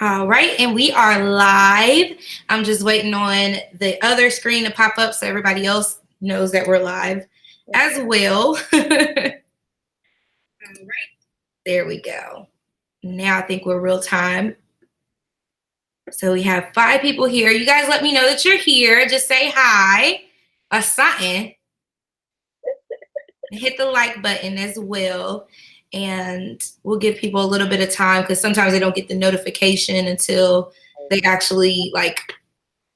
All right, and we are live. I'm just waiting on the other screen to pop up so everybody else knows that we're live as well. All right, there we go. Now I think we're real time. So we have 5 people here. You guys let me know that you're here. Just say hi or something. Hit the like button as well. And we'll give people a little bit of time because sometimes they don't get the notification until they actually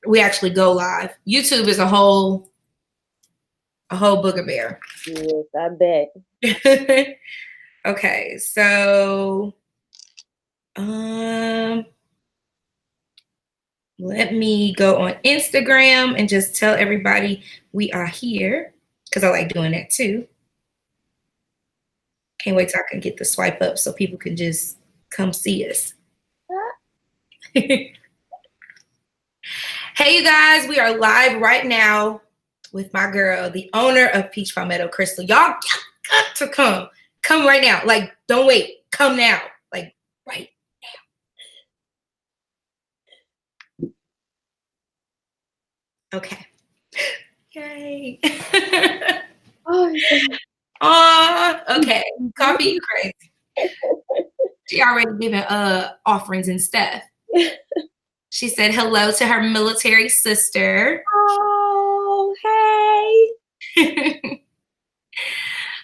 we actually go live. YouTube is a whole booger Yes, I bet. Okay, so let me go on Instagram and just tell everybody we are here because I like doing that too. Can't wait till I can get the swipe up so people can just come see us. Hey, you guys, we are live right now with my girl, the owner of Peach Palmetto, Crystal. Y'all got to come. Come right now. Like, don't wait. Come now. Like, right now. Okay. Yay. Oh, okay. Coffee, you crazy. She already given offerings and stuff. She said hello to her military sister. Oh, hey.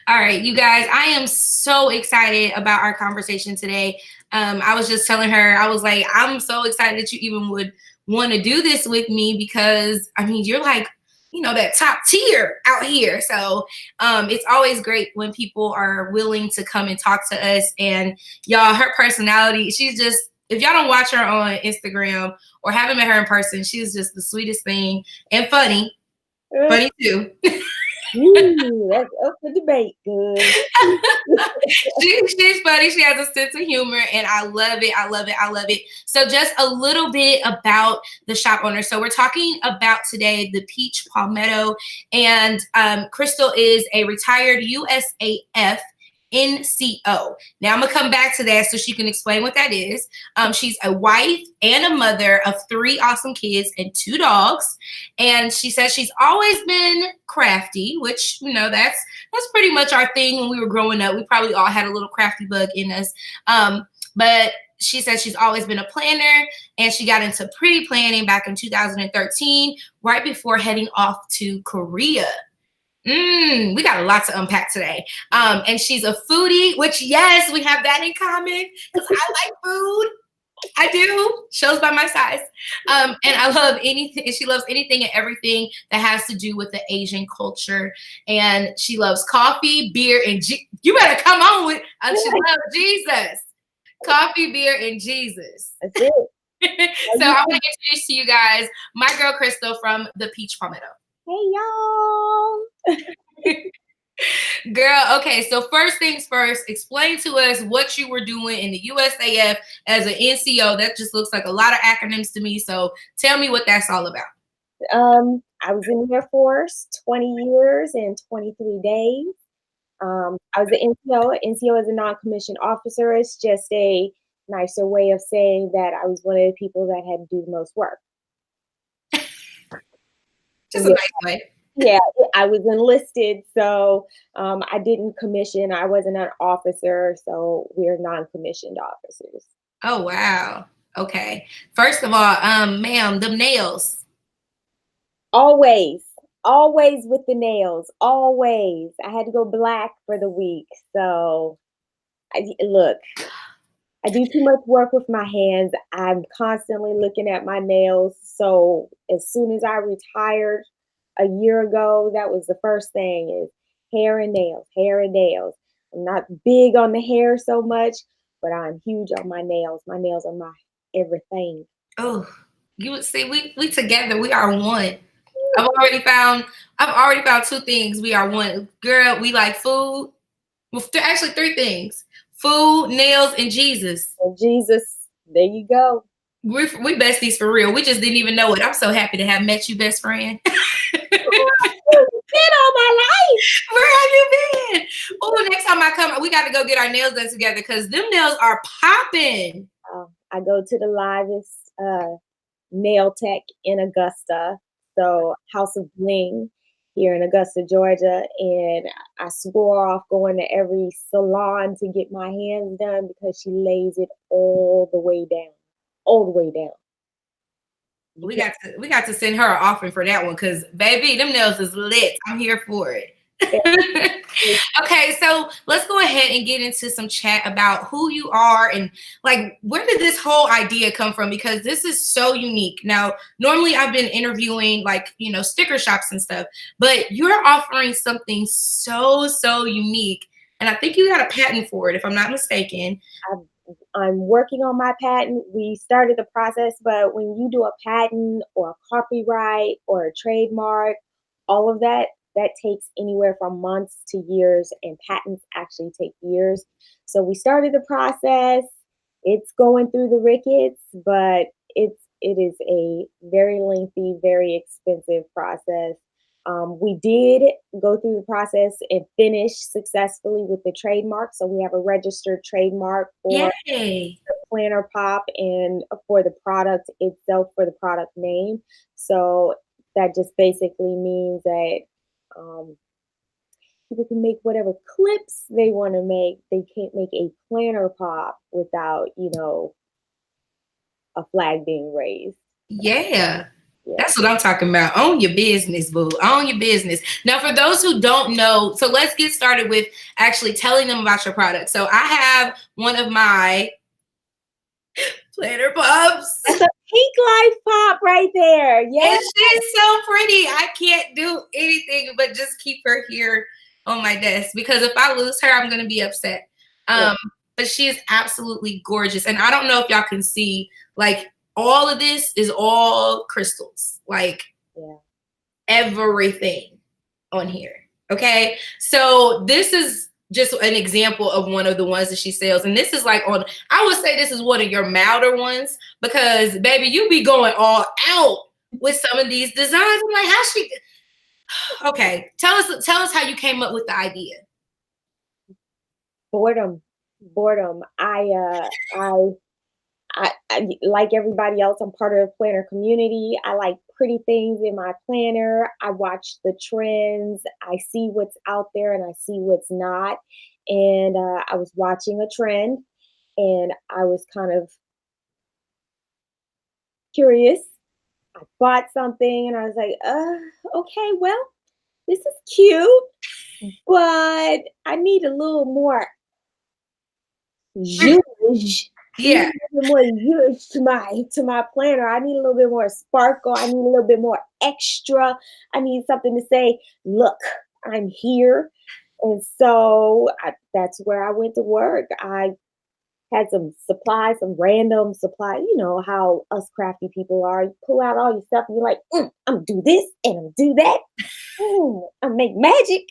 All right, you guys, I am so excited about our conversation today. I was just telling her, I was like, I'm so excited that you even would want to do this with me because, I mean, you're like, you know, that top tier out here. So it's always great when people are willing to come and talk to us. And y'all, her personality, she's just, if y'all don't watch her on Instagram or haven't met her in person, she's just the sweetest thing and funny. Funny too. Ooh, that's up for debate. Good. She's funny. She has a sense of humor, and I love it. I love it. I love it. So, just a little bit about the shop owner. So, we're talking about today the Peach Palmetto, and Crystal is a retired USAF NCO. Now I'm gonna come back to that so she can explain what that is. She's a wife and a mother of 3 awesome kids and 2 dogs. And she says she's always been crafty, which, you know, that's pretty much our thing when we were growing up. We probably all had a little crafty bug in us. But she says she's always been a planner, and she got into pretty planning back in 2013, right before heading off to Korea. We got a lot to unpack today. And she's a foodie, which, yes, we have that in common because I like food. I do. Shows by my size. And I love anything. And she loves anything and everything that has to do with the Asian culture. And she loves coffee, beer, and you better come on with. She loves Jesus. Coffee, beer, and Jesus. That's it. So I want to introduce to you guys my girl Crystal from the Peach Palmetto. Hey, y'all. Girl, okay, so first things first, explain to us what you were doing in the USAF as an NCO. That just looks like a lot of acronyms to me. So tell me what that's all about. I was in the Air Force 20 years and 23 days. I was an NCO. NCO is a non-commissioned officer. It's just a nicer way of saying that I was one of the people that had to do the most work. Just a nice way. Yeah, I was enlisted, so I didn't commission. I wasn't an officer, so we're non-commissioned officers. Oh, wow. Okay. First of all, ma'am, them nails. Always with the nails. Always. I had to go black for the week. So, look, I do too much work with my hands. I'm constantly looking at my nails. So as soon as I retired a year ago, that was the first thing is hair and nails, hair and nails. I'm not big on the hair so much, but I'm huge on my nails. My nails are my everything. Oh, you would see we together. We are one. I've already found 2 things. We are one. Girl, we like food. Well, actually 3 things. Food, nails, and Jesus. And Jesus, there you go. We besties for real. We just didn't even know it. I'm so happy to have met you, best friend. Been all my life. Where have you been? Oh, next time I come, we got to go get our nails done together because them nails are popping. Oh, I go to the livest nail tech in Augusta, so House of Bling here in Augusta, Georgia, and I swore off going to every salon to get my hands done because she lays it all the way down, all the way down. You We got to send her an offering for that one because baby, them nails is lit. I'm here for it. Okay, so let's go ahead and get into some chat about who you are and like where did this whole idea come from, because this is so unique. Now, normally I've been interviewing like, you know, sticker shops and stuff, but you're offering something so unique, and I think you got a patent for it if I'm not mistaken. I'm working on my patent. We started the process, but when you do a patent or a copyright or a trademark, all of that, that takes anywhere from months to years, and patents actually take years. So we started the process. It's going through the rickets, but it is a very lengthy, very expensive process. We did go through the process and finish successfully with the trademark. So we have a registered trademark for Yay. the planner pop and for the product itself, for the product name. So that just basically means that people can make whatever clips they want to make. They can't make a planner pop without, a flag being raised. Yeah. Yeah. That's what I'm talking about. Own your business, boo. Own your business. Now, for those who don't know, so let's get started with actually telling them about your product. So I have one of my planner pops. That's a pink life pop right there. Yeah. And she's so pretty. I can't do anything but just keep her here on my desk because if I lose her, I'm going to be upset. But she is absolutely gorgeous. And I don't know if y'all can see, like, all of this is all crystals, like everything on here. Okay. So this is just an example of one of the ones that she sells. And this is like I would say this is one of your milder ones because baby, you be going all out with some of these designs. I'm like, how she, okay. Tell us how you came up with the idea. Boredom. I like everybody else. I'm part of the planner community. I like pretty things in my planner. I watch the trends. I see what's out there and I see what's not. And I was watching a trend and I was kind of curious. I bought something and I was like, okay, well, this is cute, but I need a little more zhuzh. Yeah. A little more zhuzh to my planner. I need a little bit more sparkle. I need a little bit more extra. I need something to say, look, I'm here. And so that's where I went to work. I had some supplies, some random supply. You know how us crafty people are. You pull out all your stuff and you're like, I'm gonna do this and I'm gonna do that. I make magic.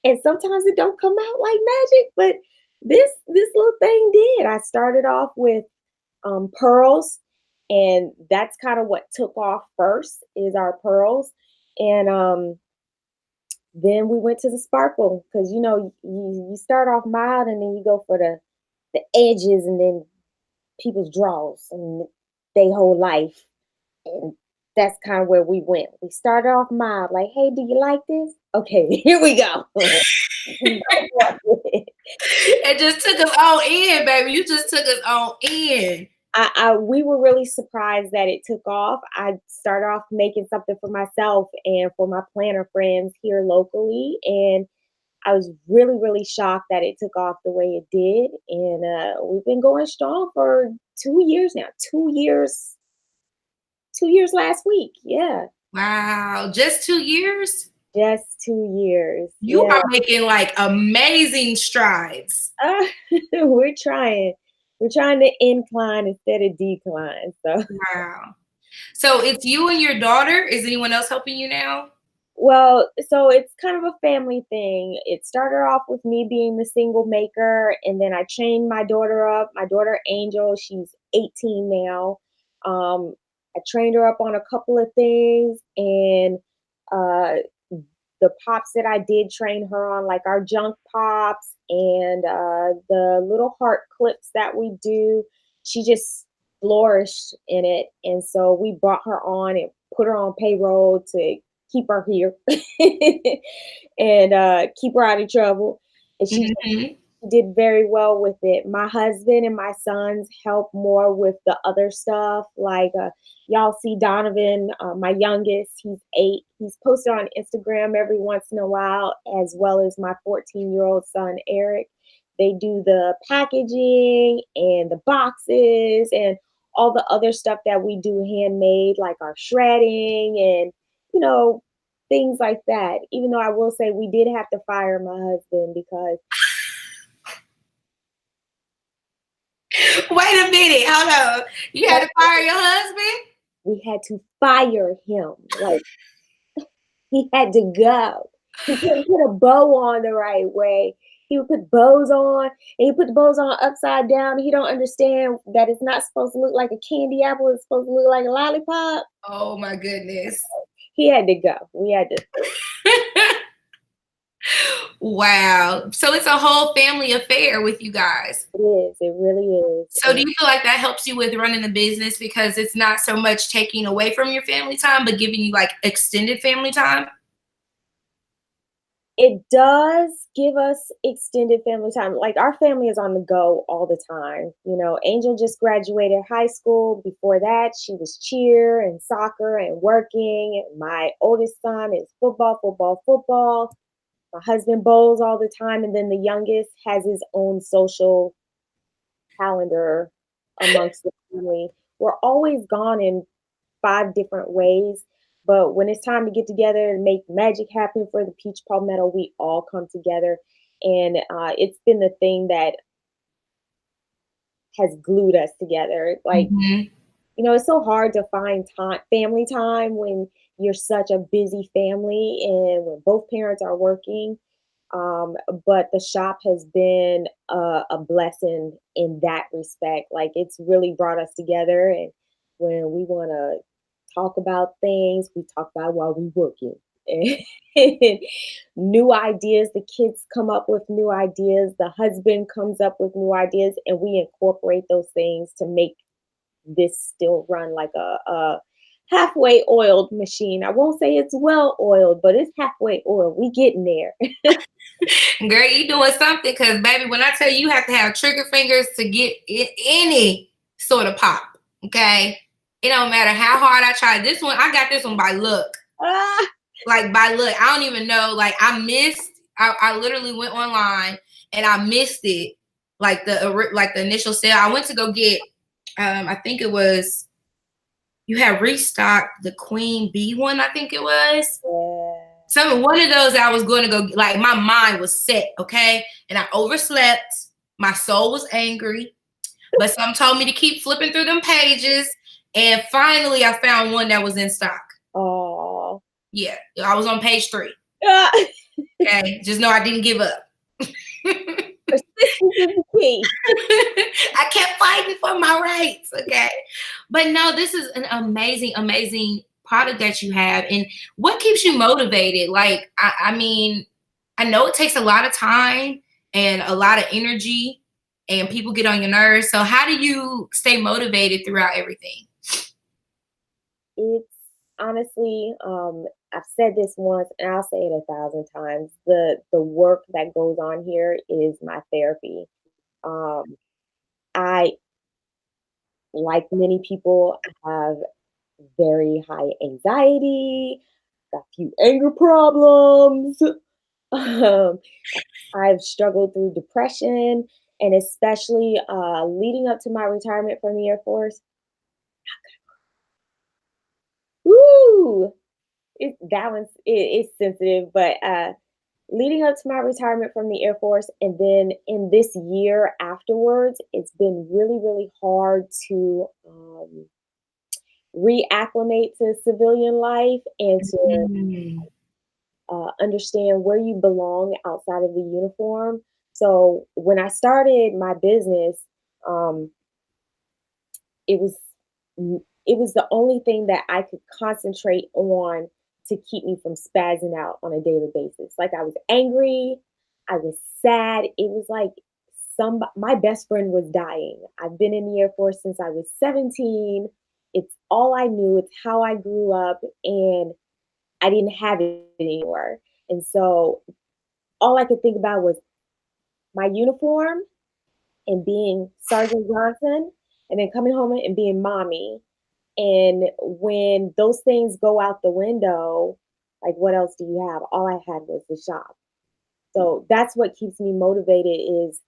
And sometimes it don't come out like magic, but this little thing did. I started off with pearls, and that's kind of what took off first is our pearls. And then we went to the sparkle because you start off mild and then you go for the edges and then people's draws and their whole life. And that's kind of where we went. We started off mild, like, hey, do you like this? Okay, here we go. It just took us all in, baby. You just took us all in. We were really surprised that it took off. I started off making something for myself and for my planner friends here locally. And I was really, really shocked that it took off the way it did. And we've been going strong for 2 years now. 2 years. 2 years last week. Yeah. Wow. Just 2 years? Just 2 years. You are making like amazing strides. We're trying. We're trying to incline instead of decline. So wow. So it's you and your daughter. Is anyone else helping you now? Well, so it's kind of a family thing. It started off with me being the single maker, and then I trained my daughter up. My daughter Angel, she's 18 now. I trained her up on a couple of things, and uh, the pops that I did train her on, like our junk pops and the little heart clips that we do, she just flourished in it. And so we brought her on and put her on payroll to keep her here and keep her out of trouble. And she Mhm. did very well with it. My husband and my sons help more with the other stuff. Like y'all see Donovan, my youngest, he's 8. He's posted on Instagram every once in a while, as well as my 14-year-old son, Eric. They do the packaging and the boxes and all the other stuff that we do handmade, like our shredding and, you know, things like that. Even though I will say we did have to fire my husband because Wait a minute, hold on. You had to fire your husband? we had to fire him. Like he had to go. He couldn't put a bow on the right way. He would put bows on, and he put the bows on upside down. He don't understand that it's not supposed to look like a candy apple. It's supposed to look like a lollipop. Oh my goodness. He had to go. We had to. Wow. So it's a whole family affair with you guys. It is. It really is. So do you feel like that helps you with running the business because it's not so much taking away from your family time, but giving you like extended family time? It does give us extended family time. Like our family is on the go all the time. You know, Angel just graduated high school. Before that, she was cheer and soccer and working. My oldest son is football, football, football. My husband bowls all the time. And then the youngest has his own social calendar amongst the family. We're always gone in 5 different ways. But when it's time to get together and make magic happen for the Peach Palmetto, we all come together. And it's been the thing that has glued us together. Like, Mhm. you know, it's so hard to find time, family time when you're such a busy family and when both parents are working. But the shop has been a blessing in that respect. Like, it's really brought us together. And when we want to talk about things. We talk about while we working. And new ideas. The kids come up with new ideas. The husband comes up with new ideas, and we incorporate those things to make this still run like a halfway oiled machine. I won't say it's well oiled, but it's halfway oiled. We getting there. Girl, you doing something because, baby, when I tell you, you have to have trigger fingers to get any sort of pop, okay? It don't matter how hard I try. This one, I got this one by luck. Ah, Like, by luck. I don't even know. Like, I literally went online and I missed it. Like the initial sale. I went to go get, I think it was, you had restocked the Queen Bee one, I think it was. yeah. One of those I was going to go, like my mind was set, okay? And I overslept. My soul was angry, but some told me to keep flipping through them pages. And finally, I found one that was in stock. Oh. Yeah, I was on page 3. Ah. Okay, just know I didn't give up. Persistence is the key. I kept fighting for my rights, okay? But no, this is an amazing, amazing product that you have. And what keeps you motivated? Like, I mean, I know it takes a lot of time and a lot of energy, and people get on your nerves. So, how do you stay motivated throughout everything? It's honestly, I've said this once and I'll say it 1,000 times. The work that goes on here is my therapy. Um, I, like many people, have very high anxiety, got a few anger problems. Um, I've struggled through depression, and especially leading up to my retirement from the Air Force. Woo! That one's it's sensitive, but leading up to my retirement from the Air Force, and then in this year afterwards, it's been really, really hard to reacclimate to civilian life and to Mm. understand where you belong outside of the uniform. So when I started my business, um, it was it was the only thing that I could concentrate on to keep me from spazzing out on a daily basis. Like I was angry, I was sad. It was like my best friend was dying. I've been in the Air Force since I was 17. It's all I knew. It's how I grew up, and I didn't have it anymore. And so all I could think about was my uniform and being Sergeant Johnson, and then coming home and being mommy. And when those things go out the window, like what else do you have? All I had was the shop. So that's what keeps me motivated is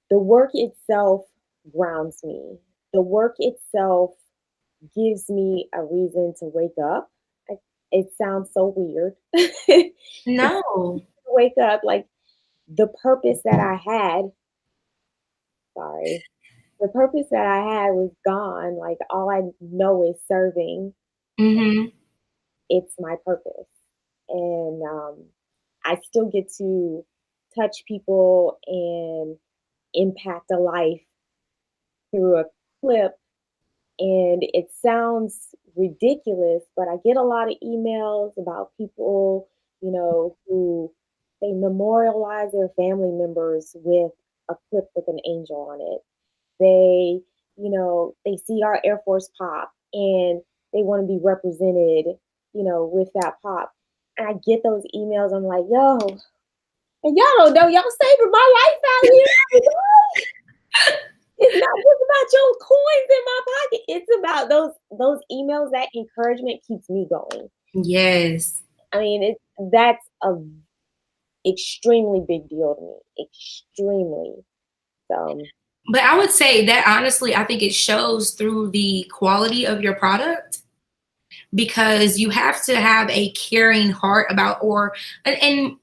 the work itself grounds me. The work itself gives me a reason to wake up. It sounds so weird. It's No. to wake up like the purpose that I had, sorry, the purpose that I had was gone. Like all I know is serving. Mm-hmm. It's my purpose. And I still get to touch people and impact a life through a clip. And it sounds ridiculous, but I get a lot of emails about people, who they memorialize their family members with a clip with an angel on it. They, they see our Air Force pop and they want to be represented, with that pop. And I get those emails. I'm like, yo, and y'all don't know, y'all saving my life out here. It's not just about your coins in my pocket. It's about those emails. That encouragement keeps me going. Yes. I mean, that's a extremely big deal to me. Extremely. So. But I would say that honestly, I think it shows through the quality of your product, because you have to have a caring heart about, and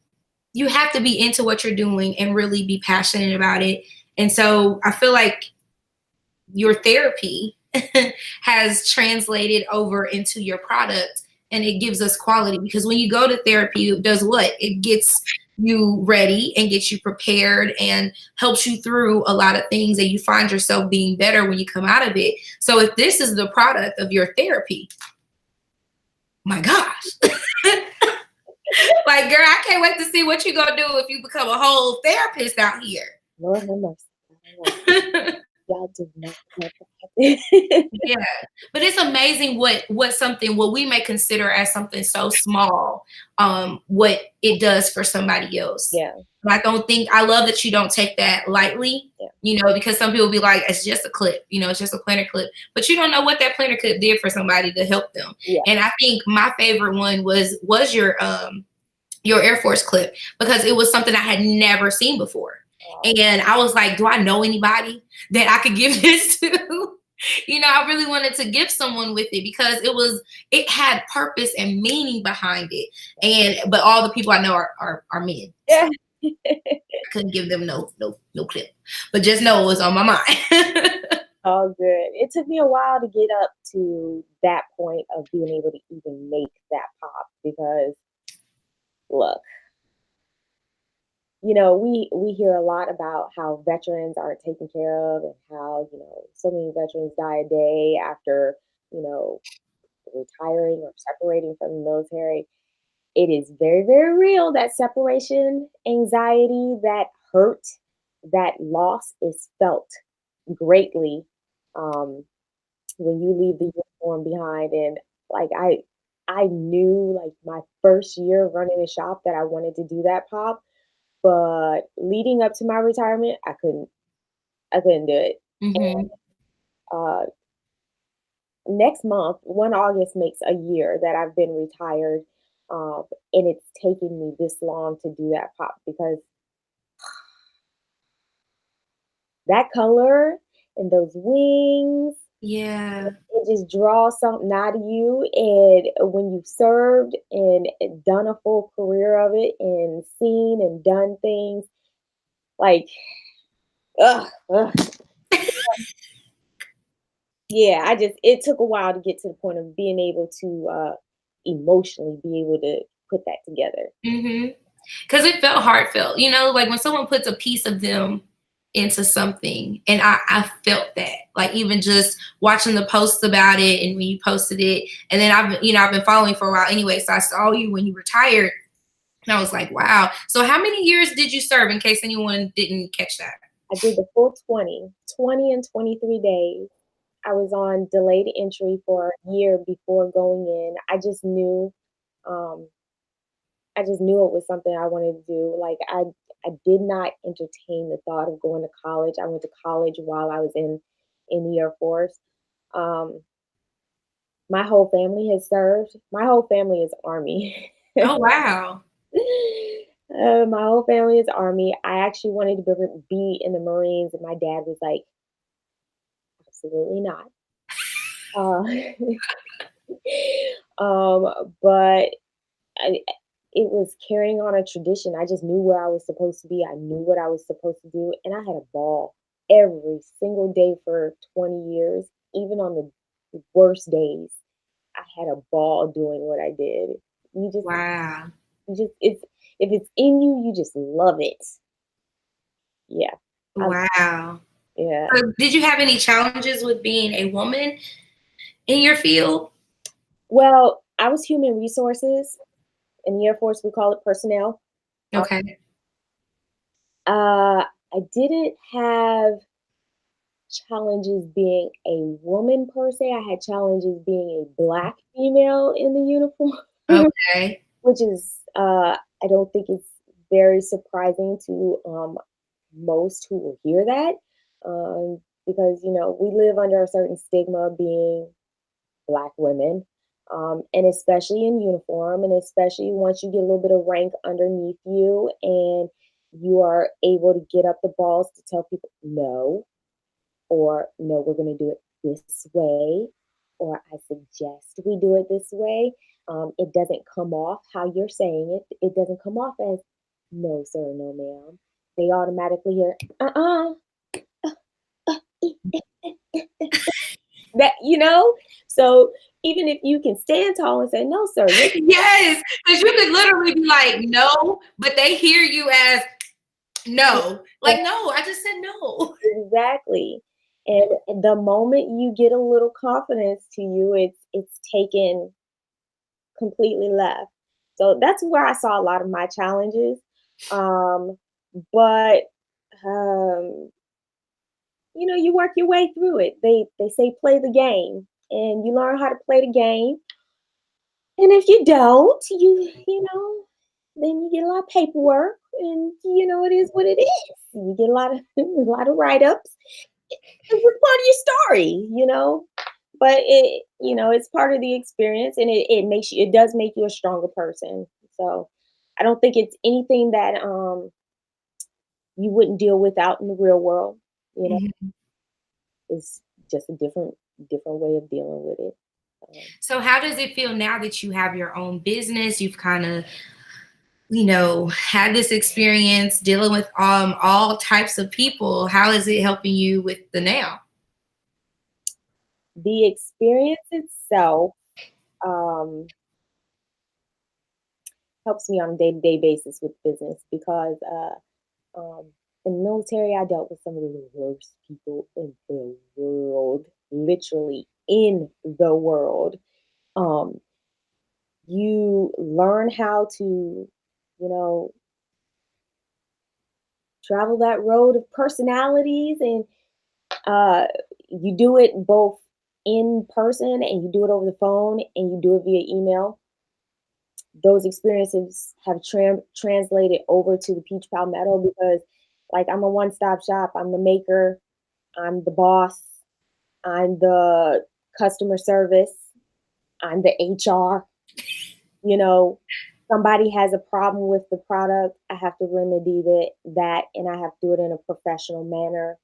you have to be into what you're doing and really be passionate about it. And so I feel like your therapy has translated over into your product, and it gives us quality, because when you go to therapy, it does what? It gets you ready and gets you prepared and helps you through a lot of things, and you find yourself being better when you come out of it. So if this is the product of your therapy, my gosh. Like, girl, I can't wait to see what you're gonna do if you become a whole therapist out here. Lord have mercy. Y'all do not know that. Yeah, but it's amazing what we may consider as something so small, what it does for somebody else. Yeah. I love that you don't take that lightly. Yeah. Because some people be like, it's just a clip, it's just a planner clip, but you don't know what that planner clip did for somebody to help them. Yeah. And I think my favorite one was your Air Force clip, because it was something I had never seen before. And I was like, do I know anybody that I could give this to? I really wanted to give someone with it, because it had purpose and meaning behind it. But all the people I know are men. Yeah. I couldn't give them no clip, but just know it was on my mind. Oh, good. It took me a while to get up to that point of being able to even make that pop, because look, we hear a lot about how veterans aren't taken care of, and how, so many veterans die a day after, retiring or separating from the military. It is very, very real. That separation anxiety, that hurt, that loss is felt greatly when you leave the uniform behind. And like I knew, like, my first year running a shop that I wanted to do that pop, but leading up to my retirement, I couldn't do it. Mm-hmm. And next month, 1 August, makes a year that I've been retired. And it's taken me this long to do that pop, because that color and those wings, Yeah. it just draws something out of you. And when you've served and done a full career of it and seen and done things, like, ugh. Yeah, it took a while to get to the point of being able to emotionally be able to put that together. Mm-hmm. Because it felt heartfelt, like when someone puts a piece of them into something, and I felt that, like, even just watching the posts about it, and when you posted it, and then I've been following for a while anyway, so I saw you when you retired, And I was like, wow. So how many years did you serve, in case anyone didn't catch that? I did the full 20 and 23 days. I was on delayed entry for a year before going in. Um, I just knew it was something I wanted to do. Like I did not entertain the thought of going to college. I went to college while I was in the Air Force. Um, my whole family has served. My whole family is Army. Oh, wow. My whole family is Army. I actually wanted to be in the Marines, and my dad was like, absolutely not. Uh, but I, it was carrying on a tradition. I just knew where I was supposed to be. I knew what I was supposed to do, and I had a ball every single day for 20 years. Even on the worst days, I had a ball doing what I did. You just, Wow. it's if it's in you, you just love it. Yeah, I, Wow. yeah. So did you have any challenges with being a woman in your field? Well, I was human resources in the Air Force. We call it personnel. Okay. I didn't have challenges being a woman per se. I had challenges being a black female in the uniform, Okay. which is I don't think it's very surprising to most who will hear that, because we live under a certain stigma being black women, and especially in uniform, and especially once you get a little bit of rank underneath you, and you are able to get up the balls to tell people no, or no, we're going to do it this way, or I suggest we do it this way. It doesn't come off how you're saying it. It doesn't come off as no, sir, no, ma'am. They automatically hear, that, So even if you can stand tall and say, no, sir, Yes, because you could literally be like, no, but they hear you as no. Like, no, I just said no. exactly. And the moment you get a little confidence to you, it's taken completely left. So that's where I saw a lot of my challenges. Um, but um, you work your way through it. They say play the game, and you learn how to play the game. And if you don't, then you get a lot of paperwork, and it is what it is. You get a lot of a lot of write ups. It's part of your story. But it's part of the experience, and it does make you a stronger person. So I don't think it's anything that you wouldn't deal with out in the real world. You know, Mhm. it's just a different way of dealing with it. So how does it feel now that you have your own business? You've kind of, had this experience dealing with all types of people. How is it helping you with the now? The experience itself um, helps me on a day-to-day basis with business because in the military, I dealt with some of the worst people in the world, literally in the world. Um, you learn how to, you know, travel that road of personalities, and uh, you do it both in person, and you do it over the phone, and you do it via email. Those experiences have translated over to the Peach Palmetto because, like, I'm a one-stop shop. I'm the maker, I'm the boss, I'm the customer service, I'm the HR. You know, Somebody has a problem with the product, I have to remedy that, and I have to do it in a professional manner.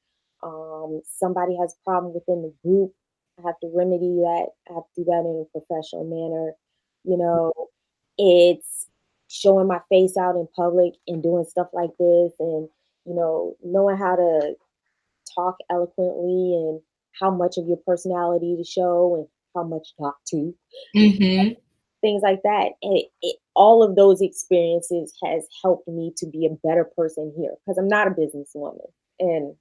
Somebody has a problem within the group, I have to remedy that. I have to do that in a professional manner. You know, it's showing my face out in public and doing stuff like this, and knowing how to talk eloquently, and how much of your personality to show and how much not to, Hmm. things like that. And all of those experiences has helped me to be a better person here because I'm not a businesswoman, and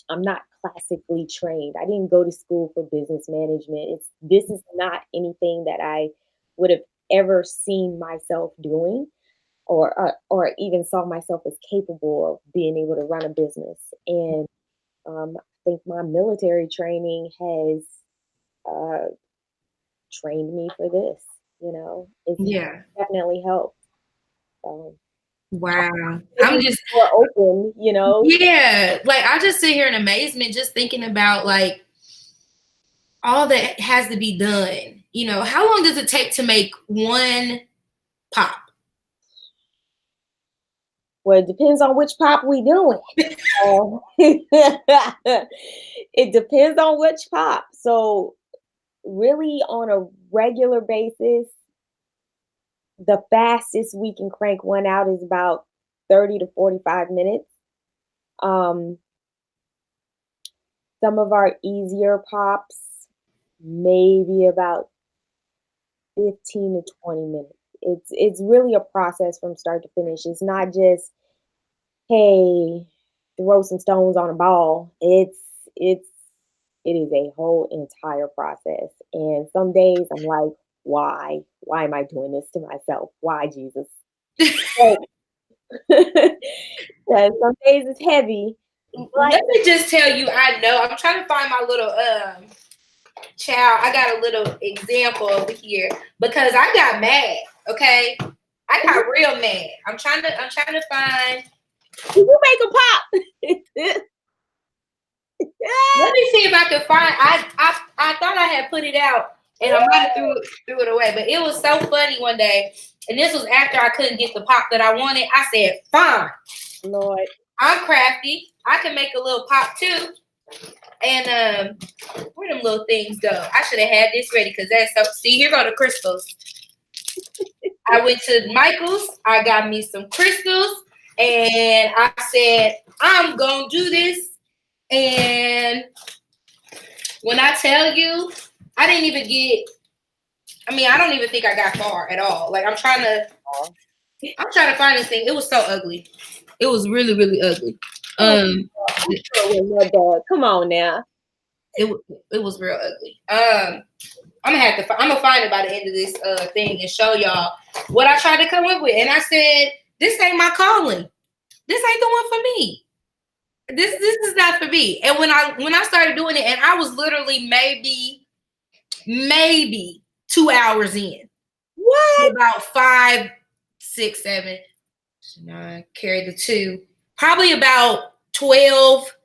I'm not classically trained. I didn't go to school for business management. This is not anything that I would have ever seen myself doing. or even saw myself as capable of being able to run a business. And I think my military training has uh, trained me for this. It's Yeah. definitely helped. So Wow. I'm maybe just, more open. yeah, like I just sit here in amazement just thinking about like all that has to be done. How long does it take to make one pop? Well, it depends on which pop we doing. It depends on which pop. So really on a regular basis, the fastest we can crank one out is about 30 to 45 minutes. Um, some of our easier pops, maybe about 15 to 20 minutes. It's really a process from start to finish. It's not just, hey, throw some stones on a ball. It is a whole entire process. And some days I'm like, why? Why am I doing this to myself? Why, Jesus? But some days it's heavy. But Let me just tell you, I know. I'm trying to find my little child. I got a little example over here because I got mad. Okay, I got real mad. I'm trying to find. you make a pop. Let me see if I can find. I thought I had put it out and I might have threw it away, but it was so funny one day. And this was after I couldn't get the pop that I wanted. I said, "Fine, Lord. I'm crafty. I can make a little pop too." And where them little things go? I should have had this ready because that's so. See, here go the crystals. I went to Michael's. I got me some crystals, and I said, "I'm gonna do this." And when I tell you, I didn't even get. I mean, I don't even think I got far at all. Like I'm trying to find this thing. It was so ugly. It was really, really ugly. Come on now. It was real ugly. I'm gonna find it by the end of this thing and show y'all what I tried to come up with. And I said, this ain't my calling. This ain't the one for me. This is not for me. And when I started doing it, and I was literally maybe 2 hours in. What? About 5, 6, 7, 9, carry the 2. Probably about 12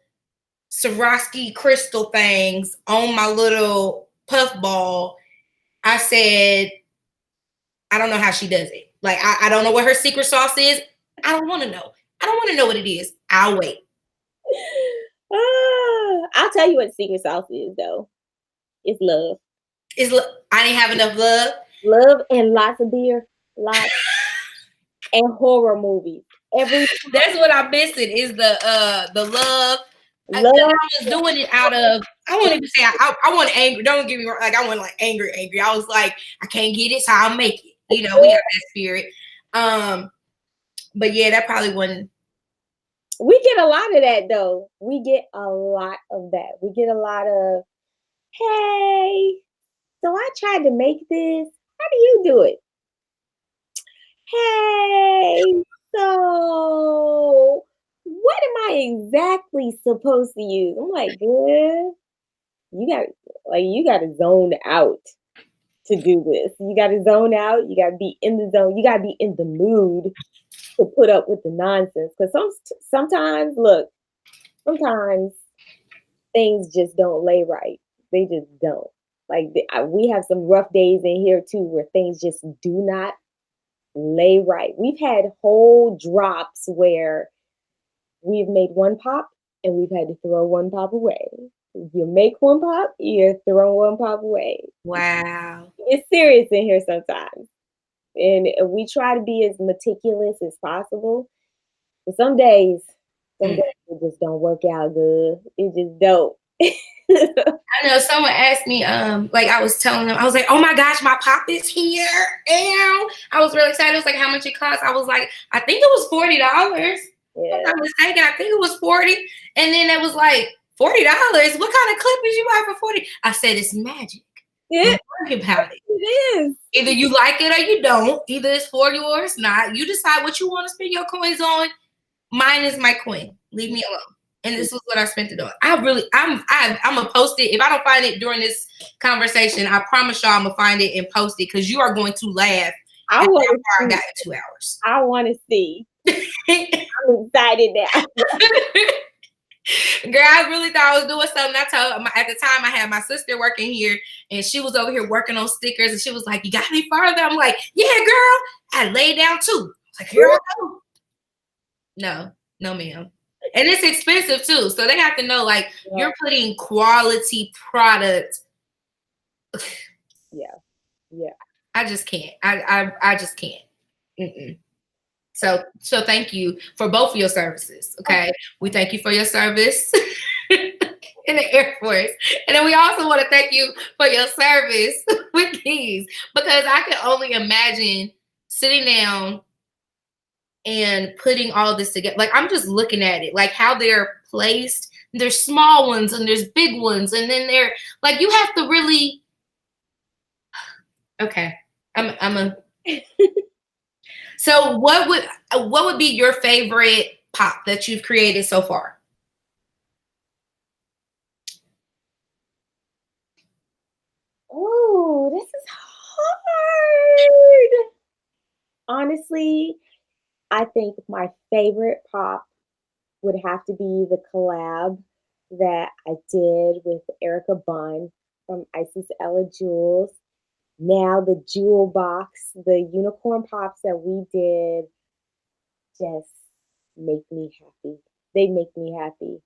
Swarovski crystal things on my little puff ball. I said, I don't know how she does it. Like, I don't know what her secret sauce is. I don't want to know. I don't want to know what it is. I'll wait. I'll tell you what secret sauce is, though. It's love. I didn't have enough love. Love and lots of beer. Lots. And horror movies. That's what I'm missing is the love. I was doing it out of, I won't even say I want angry. Don't get me wrong. Like I want like angry. I was like, I can't get it, so I'll make it. We have that spirit. But yeah, that probably wasn't. We get a lot of that though. We get a lot of that. We get a lot of, hey, so I tried to make this. How do you do it? Hey, so what am I exactly supposed to use? I'm like, girl, you got to zone out to do this. You got to zone out. You got to be in the zone. You got to be in the mood to put up with the nonsense. Because sometimes things just don't lay right. They just don't. Like we have some rough days in here too, where things just do not lay right. We've had whole drops where we've made one pop and we've had to throw one pop away. You make one pop, you throw one pop away. Wow. It's serious in here sometimes. And we try to be as meticulous as possible. But some days it just don't work out good. It just don't. I know someone asked me, like I was telling them, I was like, oh my gosh, my pop is here. And I was really excited. It was like, how much it cost? I was like, I think it was $40. Yeah. If I'm not mistaken, I think it was 40. And then it was like, $40? What kind of clippers you buy for 40? I said, it's magic. Yeah, Worry about it. it is. Either you like it or you don't. Either it's for you or it's not. You decide what you want to spend your coins on. Mine is my coin. Leave me alone. And this is what I spent it on. I'm gonna post it. If I don't find it during this conversation, I promise y'all I'm gonna find it and post it because you are going to laugh. I want to I see. got in 2 hours. I want to see. I'm excited now. Girl, I really thought I was doing something. I told at the time I had my sister working here, and she was over here working on stickers, and she was like, "You got any further?" I'm like, "Yeah, girl." I laid down too. Like, here I go. No, ma'am. And it's expensive too, so they have to know like you're putting quality product. Yeah. I just can't. I just can't. Mm-mm. So thank you for both of your services. Okay, we thank you for your service in the Air Force, and then we also want to thank you for your service with these because I can only imagine sitting down and putting all this together. Like I'm just looking at it, like how they're placed. There's small ones and there's big ones, and then they're like you have to really. Okay, I'm a. So what would be your favorite pop that you've created so far? Oh, this is hard. Honestly, I think my favorite pop would have to be the collab that I did with Erica Bunn from Isis Ella Jewels. Now the jewel box, the unicorn pops that we did just make me happy. They make me happy.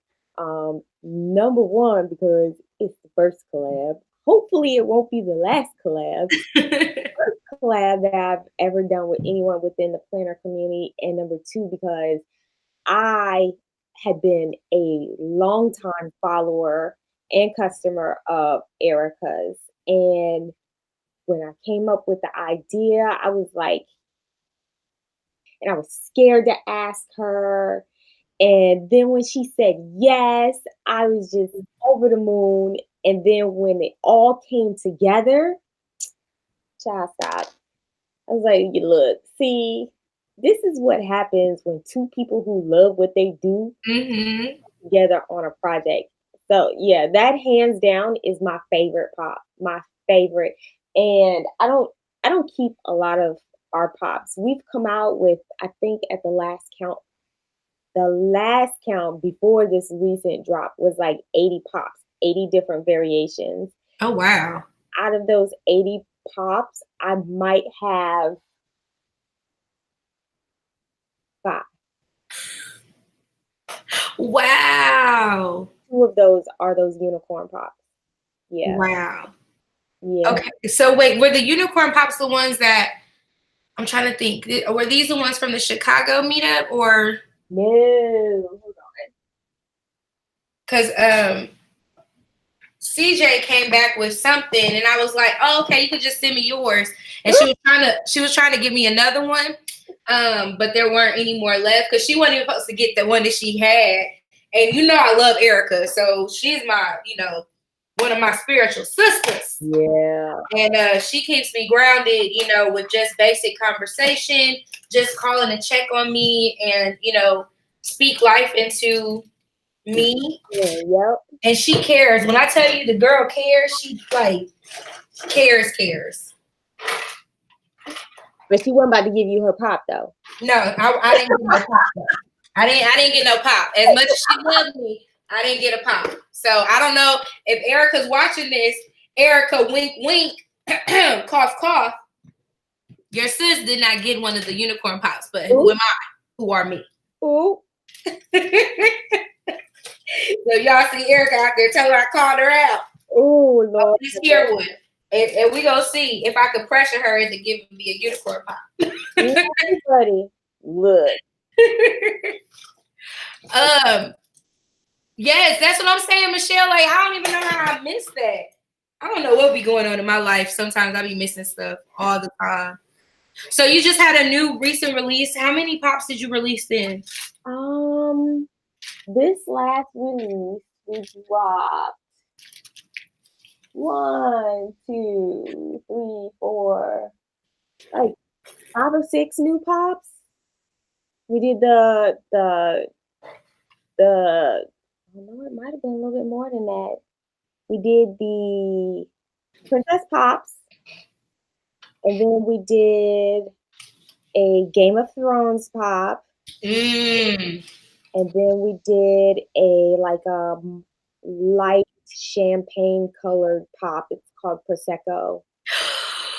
Number one, because it's the first collab. Hopefully it won't be the last collab. First collab that I've ever done with anyone within the planner community. And number two, because I had been a longtime follower and customer of Erica's. And when I came up with the idea, I was like, and I was scared to ask her. And then when she said yes, I was just over the moon. And then when it all came together, child stop. I was like, look, see, this is what happens when two people who love what they do together on a project. So yeah, that hands down is my favorite pop. My favorite. And I don't keep a lot of our pops. We've come out with, I think at the last count before this recent drop was like 80 pops, 80 different variations. Oh wow. Out of those 80 pops, I might have 5. Wow. 2 of those are those unicorn pops. Yeah. Wow. Yeah. Okay. So wait, were the unicorn pops the ones that I'm trying to think? Were these the ones from the Chicago meetup or No, hold on. because CJ came back with something and I was like, oh, okay, you could just send me yours. And she was trying to give me another one. But there weren't any more left because she wasn't even supposed to get the one that she had. And you know I love Erica, so she's my, one of my spiritual sisters. Yeah. And she keeps me grounded, with just basic conversation, just calling to check on me and, speak life into me. Yeah, yep. And she cares. When I tell you the girl cares, she like cares. But she wasn't about to give you her pop though. No, I didn't get no pop though. I didn't get no pop. As much as she loved me, I didn't get a pop. So I don't know if Erica's watching this. Erica, wink, wink, cough, cough. Your sis did not get one of the unicorn pops, but who am I? Who are me? Ooh. So y'all see Erica out there, tell her I called her out. Oh Lord. This here one. And we gonna see if I can pressure her into giving me a unicorn pop. Buddy, look. Yes, that's what I'm saying, Michelle. Like, I don't even know how I missed that. I don't know what be going on in my life. Sometimes I be missing stuff all the time. So you just had a new recent release. How many pops did you release in? This last release we dropped 1, 2, 3, 4, like 5 or 6 new pops. We did the I don't know, it might have been a little bit more than that. We did the Princess Pops, and then we did a Game of Thrones pop, Mm. and then we did a light champagne colored pop. It's called Prosecco.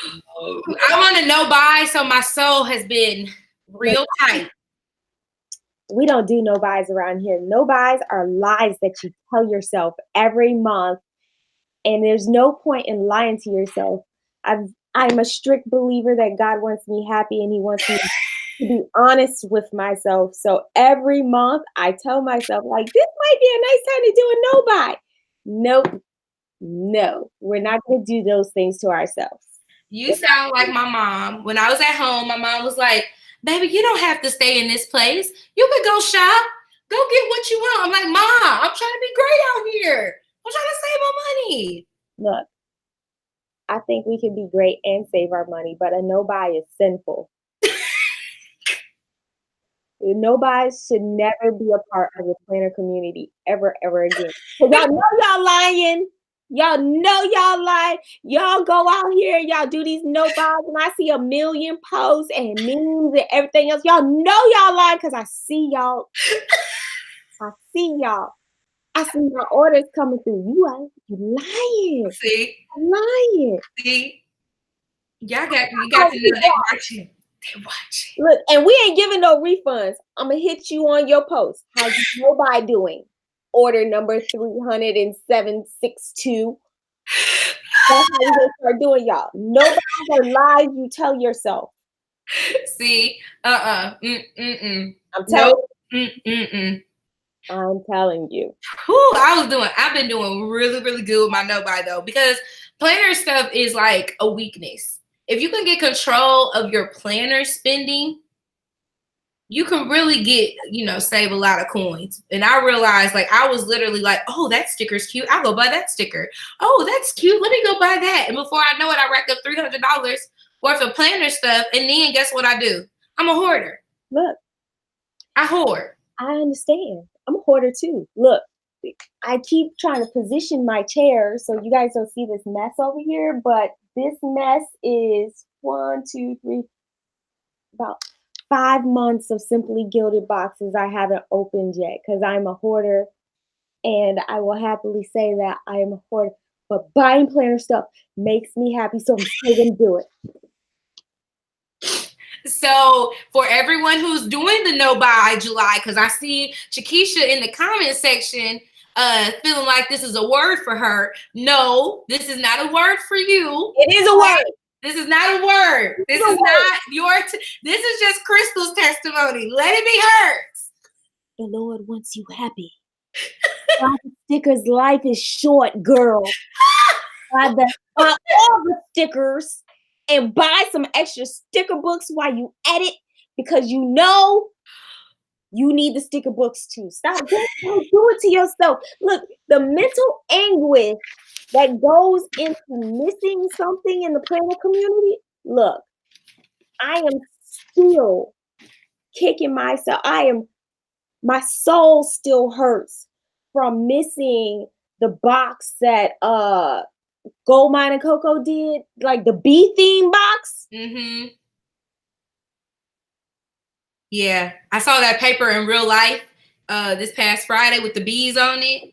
I'm on a no buy, so my soul has been real tight. We don't do no buys around here. No buys are lies that you tell yourself every month, and there's no point in lying to yourself. I'm a strict believer that God wants me happy, and He wants me to be honest with myself. So every month I tell myself, like, this might be a nice time to do a no buy. Nope. No, we're not going to do those things to ourselves. You sound like my mom. When I was at home, my mom was like, baby, you don't have to stay in this place. You can go shop. Go get what you want. I'm like, Mom, I'm trying to be great out here. I'm trying to save my money. Look, I think we can be great and save our money, but a no buy is sinful. No buys should never be a part of the planner community ever again. Because y'all know y'all lying. Y'all know y'all lying. Y'all go out here, y'all do these no buys, and I see a million posts and memes and everything else. Y'all know y'all lying because I see y'all. I see y'all. I see my orders coming through. You lying. See? Lying. See? You got to know they watching. They watching. Look, and we ain't giving no refunds. I'm going to hit you on your post. How's nobody doing? Order number 30762. That's how we gonna start doing, y'all. Nobody are lies you tell yourself. See? I'm telling you. I'm telling you. I've been doing really, really good with my no buy though, because planner stuff is like a weakness. If you can get control of your planner spending, you can really get, save a lot of coins. And I realized, like, I was literally like, oh, that sticker's cute. I'll go buy that sticker. Oh, that's cute. Let me go buy that. And before I know it, I racked up $300 worth of planner stuff. And then guess what I do? I'm a hoarder. Look. I hoard. I understand. I'm a hoarder too. Look, I keep trying to position my chair so you guys don't see this mess over here, but this mess is 1, 2, 3, about 5 months of Simply Gilded boxes I haven't opened yet because I'm a hoarder, and I will happily say that I am a hoarder. But buying planner stuff makes me happy, so I'm still gonna do it. So for everyone who's doing the no buy July, because I see Chiquisha in the comment section feeling like this is a word for her. No, this is not a word for you. It is a word. This is not a word. This is not your. This is just Crystal's testimony. Let it be hers. The Lord wants you happy. Buy the stickers. Life is short, girl. Buy all the stickers and buy some extra sticker books while you edit, because you know you need the sticker books too. Stop. Don't do it to yourself. Look, the mental anguish that goes into missing something in the planner community. Look, I am still kicking myself. My soul still hurts from missing the box that Gold Mine and Coco did, like the bee theme box. Mm-hmm. Yeah, I saw that paper in real life this past Friday with the bees on it.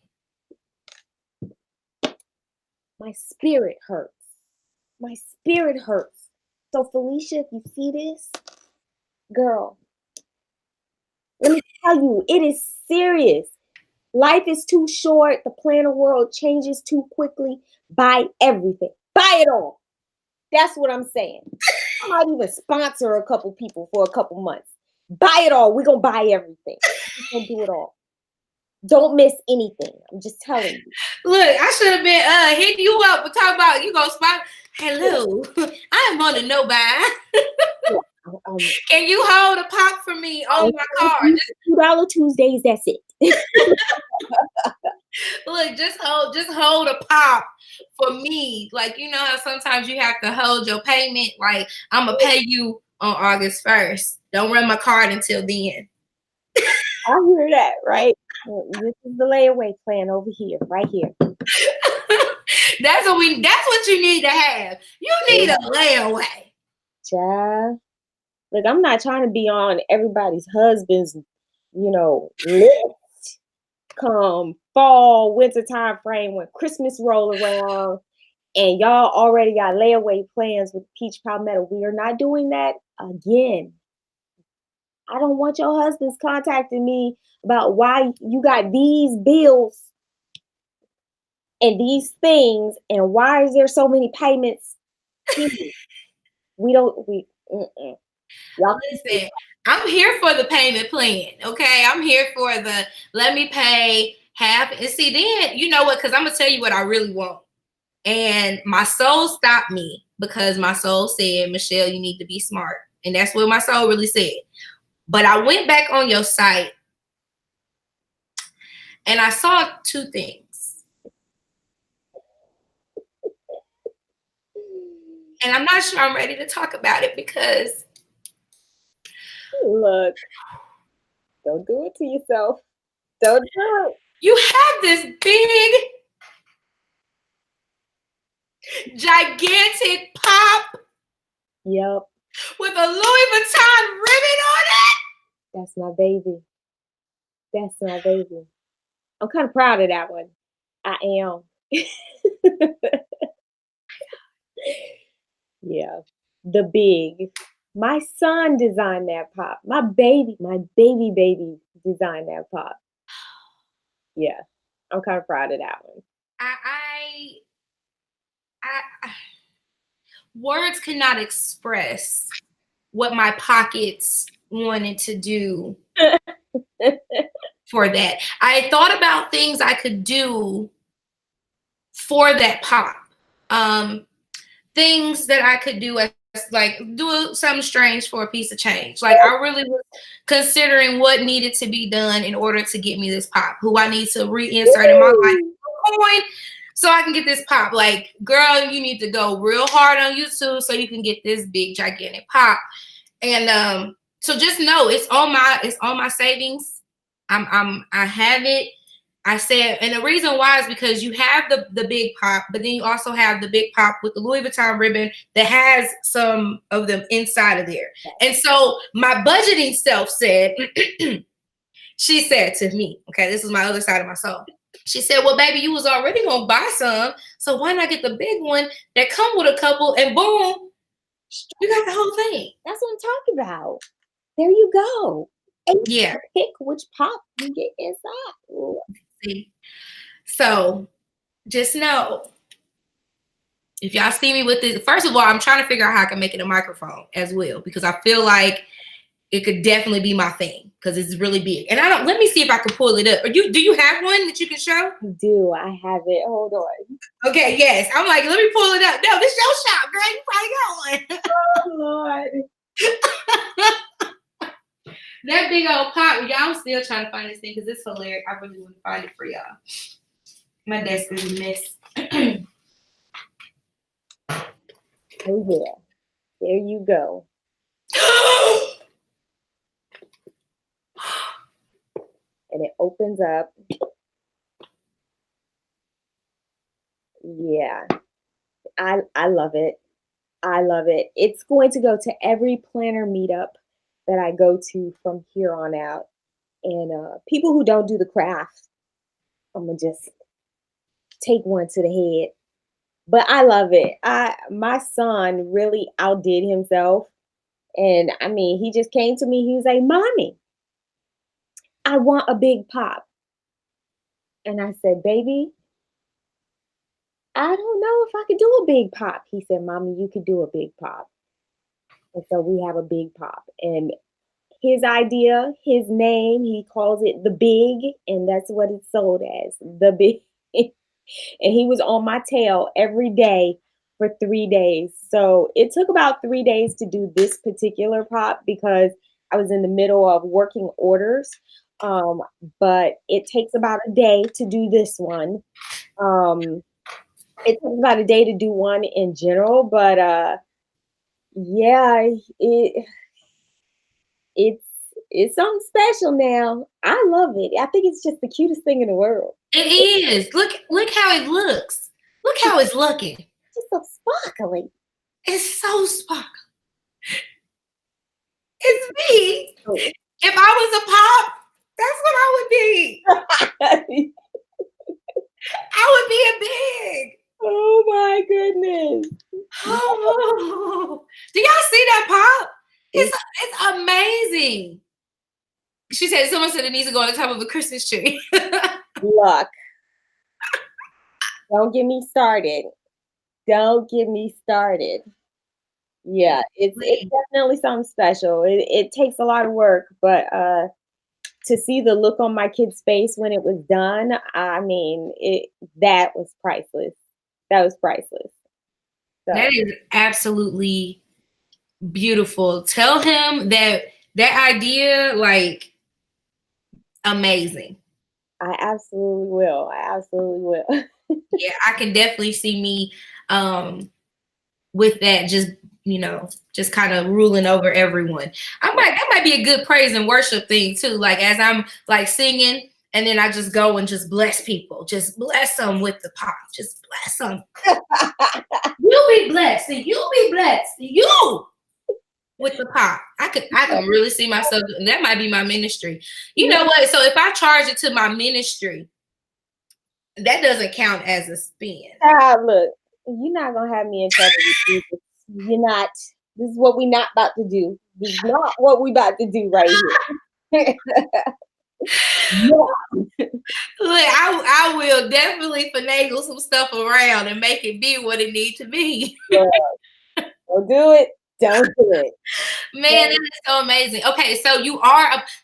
My spirit hurts. My spirit hurts. So Felicia, if you see this, girl, let me tell you, it is serious. Life is too short. The planner world changes too quickly. Buy everything. Buy it all. That's what I'm saying. I might even sponsor a couple people for a couple months. Buy it all. We're going to buy everything. We're going to do it all. Don't miss anything. I'm just telling you. Look, I should have been hitting you up and talk about you gonna spot. Hello, I am on a no buy. Can you hold a pop for me on my card? $2 Tuesdays. That's it. Look, just hold a pop for me. Like, you know how sometimes you have to hold your payment. Like, I'm gonna pay you on August 1st. Don't run my card until then. I hear that, right? This is the layaway plan over here, right here. That's what you need to have. You need a layaway. Child. Look, I'm not trying to be on everybody's husband's, list come fall, winter time frame when Christmas roll around and y'all already got layaway plans with Peach Palmetto. We are not doing that again. I don't want your husbands contacting me about why you got these bills and these things and why is there so many payments. Y'all Listen, I'm here for the payment plan. Okay. I'm here for the let me pay half. And see, then you know what? Because I'm gonna tell you what I really want. And my soul stopped me because my soul said, Michelle, you need to be smart. And that's what my soul really said. But I went back on your site and I saw two things. And I'm not sure I'm ready to talk about it because look, don't do it to yourself. Don't do it. You have this big, gigantic pop. Yep. With a Louis Vuitton ribbon on it. That's my baby. That's my baby. I'm kind of proud of that one. I am. Yeah. The big. My son designed that pop. My baby designed that pop. Yeah. I'm kind of proud of that one. Words cannot express what my pockets wanted to do for that. I thought about things I could do for that pop. Things that I could do as like do something strange for a piece of change. Like I really was considering what needed to be done in order to get me this pop, who I need to reinsert in my life so I can get this pop. Like, girl, you need to go real hard on YouTube so you can get this big gigantic pop. And so just know it's on my savings. I have it. I said, and the reason why is because you have the big pop, but then you also have the big pop with the Louis Vuitton ribbon that has some of them inside of there. And so my budgeting self said, she said to me, okay, this is my other side of my soul. She said, well, baby, you was already going to buy some. So why not get the big one that come with a couple and boom, you got the whole thing. That's what I'm talking about. There you go. And yeah. Pick which pop you get inside. See? So just know, if y'all see me with this, first of all, I'm trying to figure out how I can make it a microphone as well, because I feel like it could definitely be my thing because it's really big. And let me see if I can pull it up. Do you have one that you can show? I do. I have it. Hold on. Okay, yes. I'm like, let me pull it up. No, this your shop, girl. You probably got one. Oh, Lord. That big old pot. Y'all, I'm still trying to find this thing because it's hilarious. I really want to find it for y'all. My desk is a mess. Oh, yeah. There you go. And it opens up. Yeah. I love it. I love it. It's going to go to every planner meetup that I go to from here on out. And people who don't do the craft, I'm going to just take one to the head. But I love it. My son really outdid himself. And I mean, he just came to me. He was like, Mommy, I want a big pop. And I said, baby, I don't know if I could do a big pop. He said, Mommy, you could do a big pop. And so we have a big pop. And his idea, his name, he calls it the big. And that's what it's sold as, the big. And he was on my tail every day for 3 days. So it took about 3 days to do this particular pop because I was in the middle of working orders. But it takes about a day to do this one. Um, it takes about a day to do one in general, but yeah, it's it's something special now. I love it. I think it's just the cutest thing in the world. It is. Look how it looks. Look how it's looking. It's just so sparkly. It's so sparkly. It's me. Oh. If I was a pop, that's what I would be. I would be a big. Oh my goodness. Oh, do y'all see that pop? It's amazing. She said someone said it needs to go on the top of a Christmas tree. Luck. Don't get me started. Don't get me started. Yeah, it's definitely something special. It takes a lot of work, but to see the look on my kid's face when it was done, I mean, that was priceless. That was priceless. So. That is absolutely beautiful. Tell him that idea, like, amazing. I absolutely will. I absolutely will. Yeah, I can definitely see me with that, just kind of ruling over everyone. That might be a good praise and worship thing too. Like as I'm like singing, and then I just go and just bless people, just bless them with the pop, just bless them. You be blessed, and you be blessed, you with the pop. I can really see myself. That might be my ministry. You know what? So if I charge it to my ministry, that doesn't count as a spin. Look, you're not gonna have me in trouble with Jesus. You're not. This is what we're not about to do. This is not what we're about to do right here. No. Look, I will definitely finagle some stuff around and make it be what it needs to be. Yeah. Don't do it. Don't do it. Man, that is so amazing. Okay, so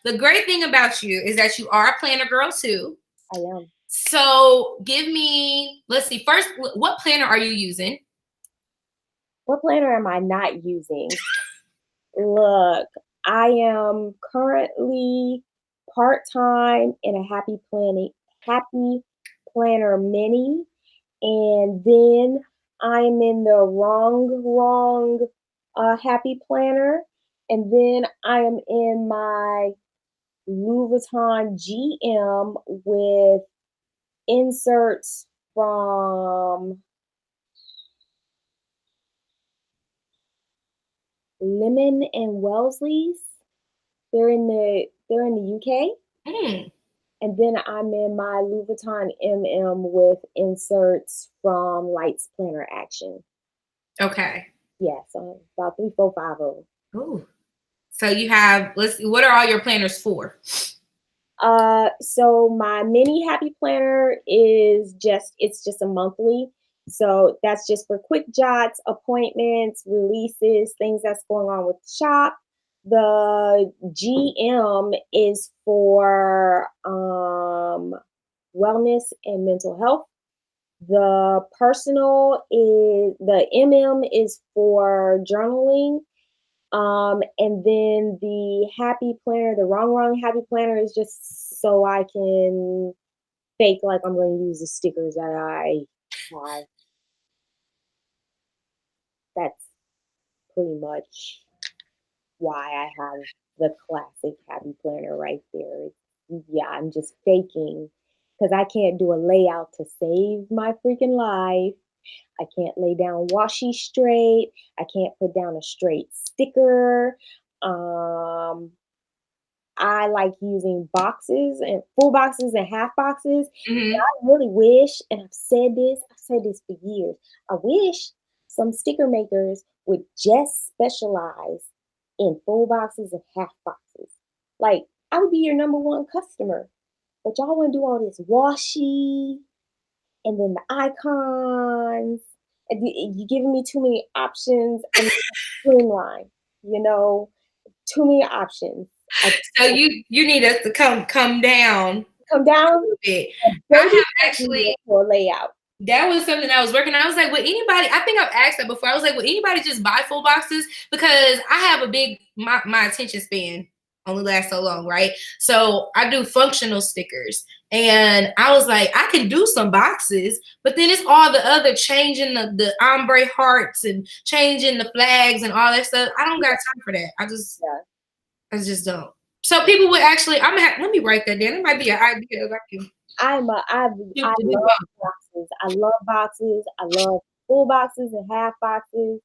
the great thing about you is that you are a planner girl too. I am. So give me, let's see, first, what planner are you using? What planner am I not using? Look, I am currently part-time in a Happy Planner Mini, and then I'm in the wrong Happy Planner, and then I am in my Louis Vuitton GM with inserts from Lemon and Wellesley's. They're in the UK. And then I'm in my Louis Vuitton MM with inserts from Lights Planner Action. Okay. Yeah, so about 3, 4, 5 of them. Ooh. So you have, let's see, what are all your planners for? So my mini Happy Planner is just a monthly. So that's just for quick jots, appointments, releases, things that's going on with the shop. The GM is for wellness and mental health. The MM is for journaling. And then the Happy Planner, the wrong Happy Planner is just so I can fake like I'm going to use the stickers that I have. That's pretty much why I have the classic Happy Planner right there. Yeah, I'm just faking because I can't do a layout to save my freaking life. I can't lay down washi straight. I can't put down a straight sticker. I like using boxes and full boxes and half boxes. Mm-hmm. I really wish, and I've said this for years, I wish some sticker makers would just specialize in full boxes and half boxes. Like, I would be your number one customer. But y'all want to do all this washi and then the icons. And you're giving me too many options and streamline, too many options. So you need us to come down. Come down a bit. I have actually for layout. That was something I was working on. I was like, would anybody, I think I've asked that before. I was like, would anybody just buy full boxes? Because I have a big, my attention span. only lasts so long, right? So I do functional stickers. And I was like, I can do some boxes, but then it's all the other changing the ombre hearts and changing the flags and all that stuff. I don't got time for that. I just don't. So people would actually, let me write that down. It might be an idea that I can I love boxes. I love boxes. I love full boxes and half boxes.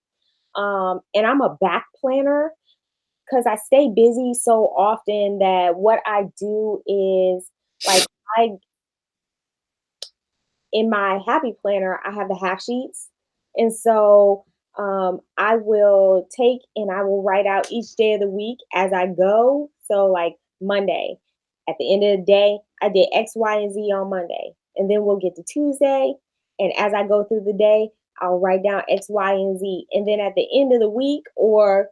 And I'm a back planner because I stay busy so often that what I do is like I in my happy planner, I have the half sheets. And so I will take and I will write out each day of the week as I go. So, like Monday, at the end of the day, I did X, Y, and Z on Monday. And then we'll get to Tuesday. And as I go through the day, I'll write down X, Y, and Z. And then at the end of the week or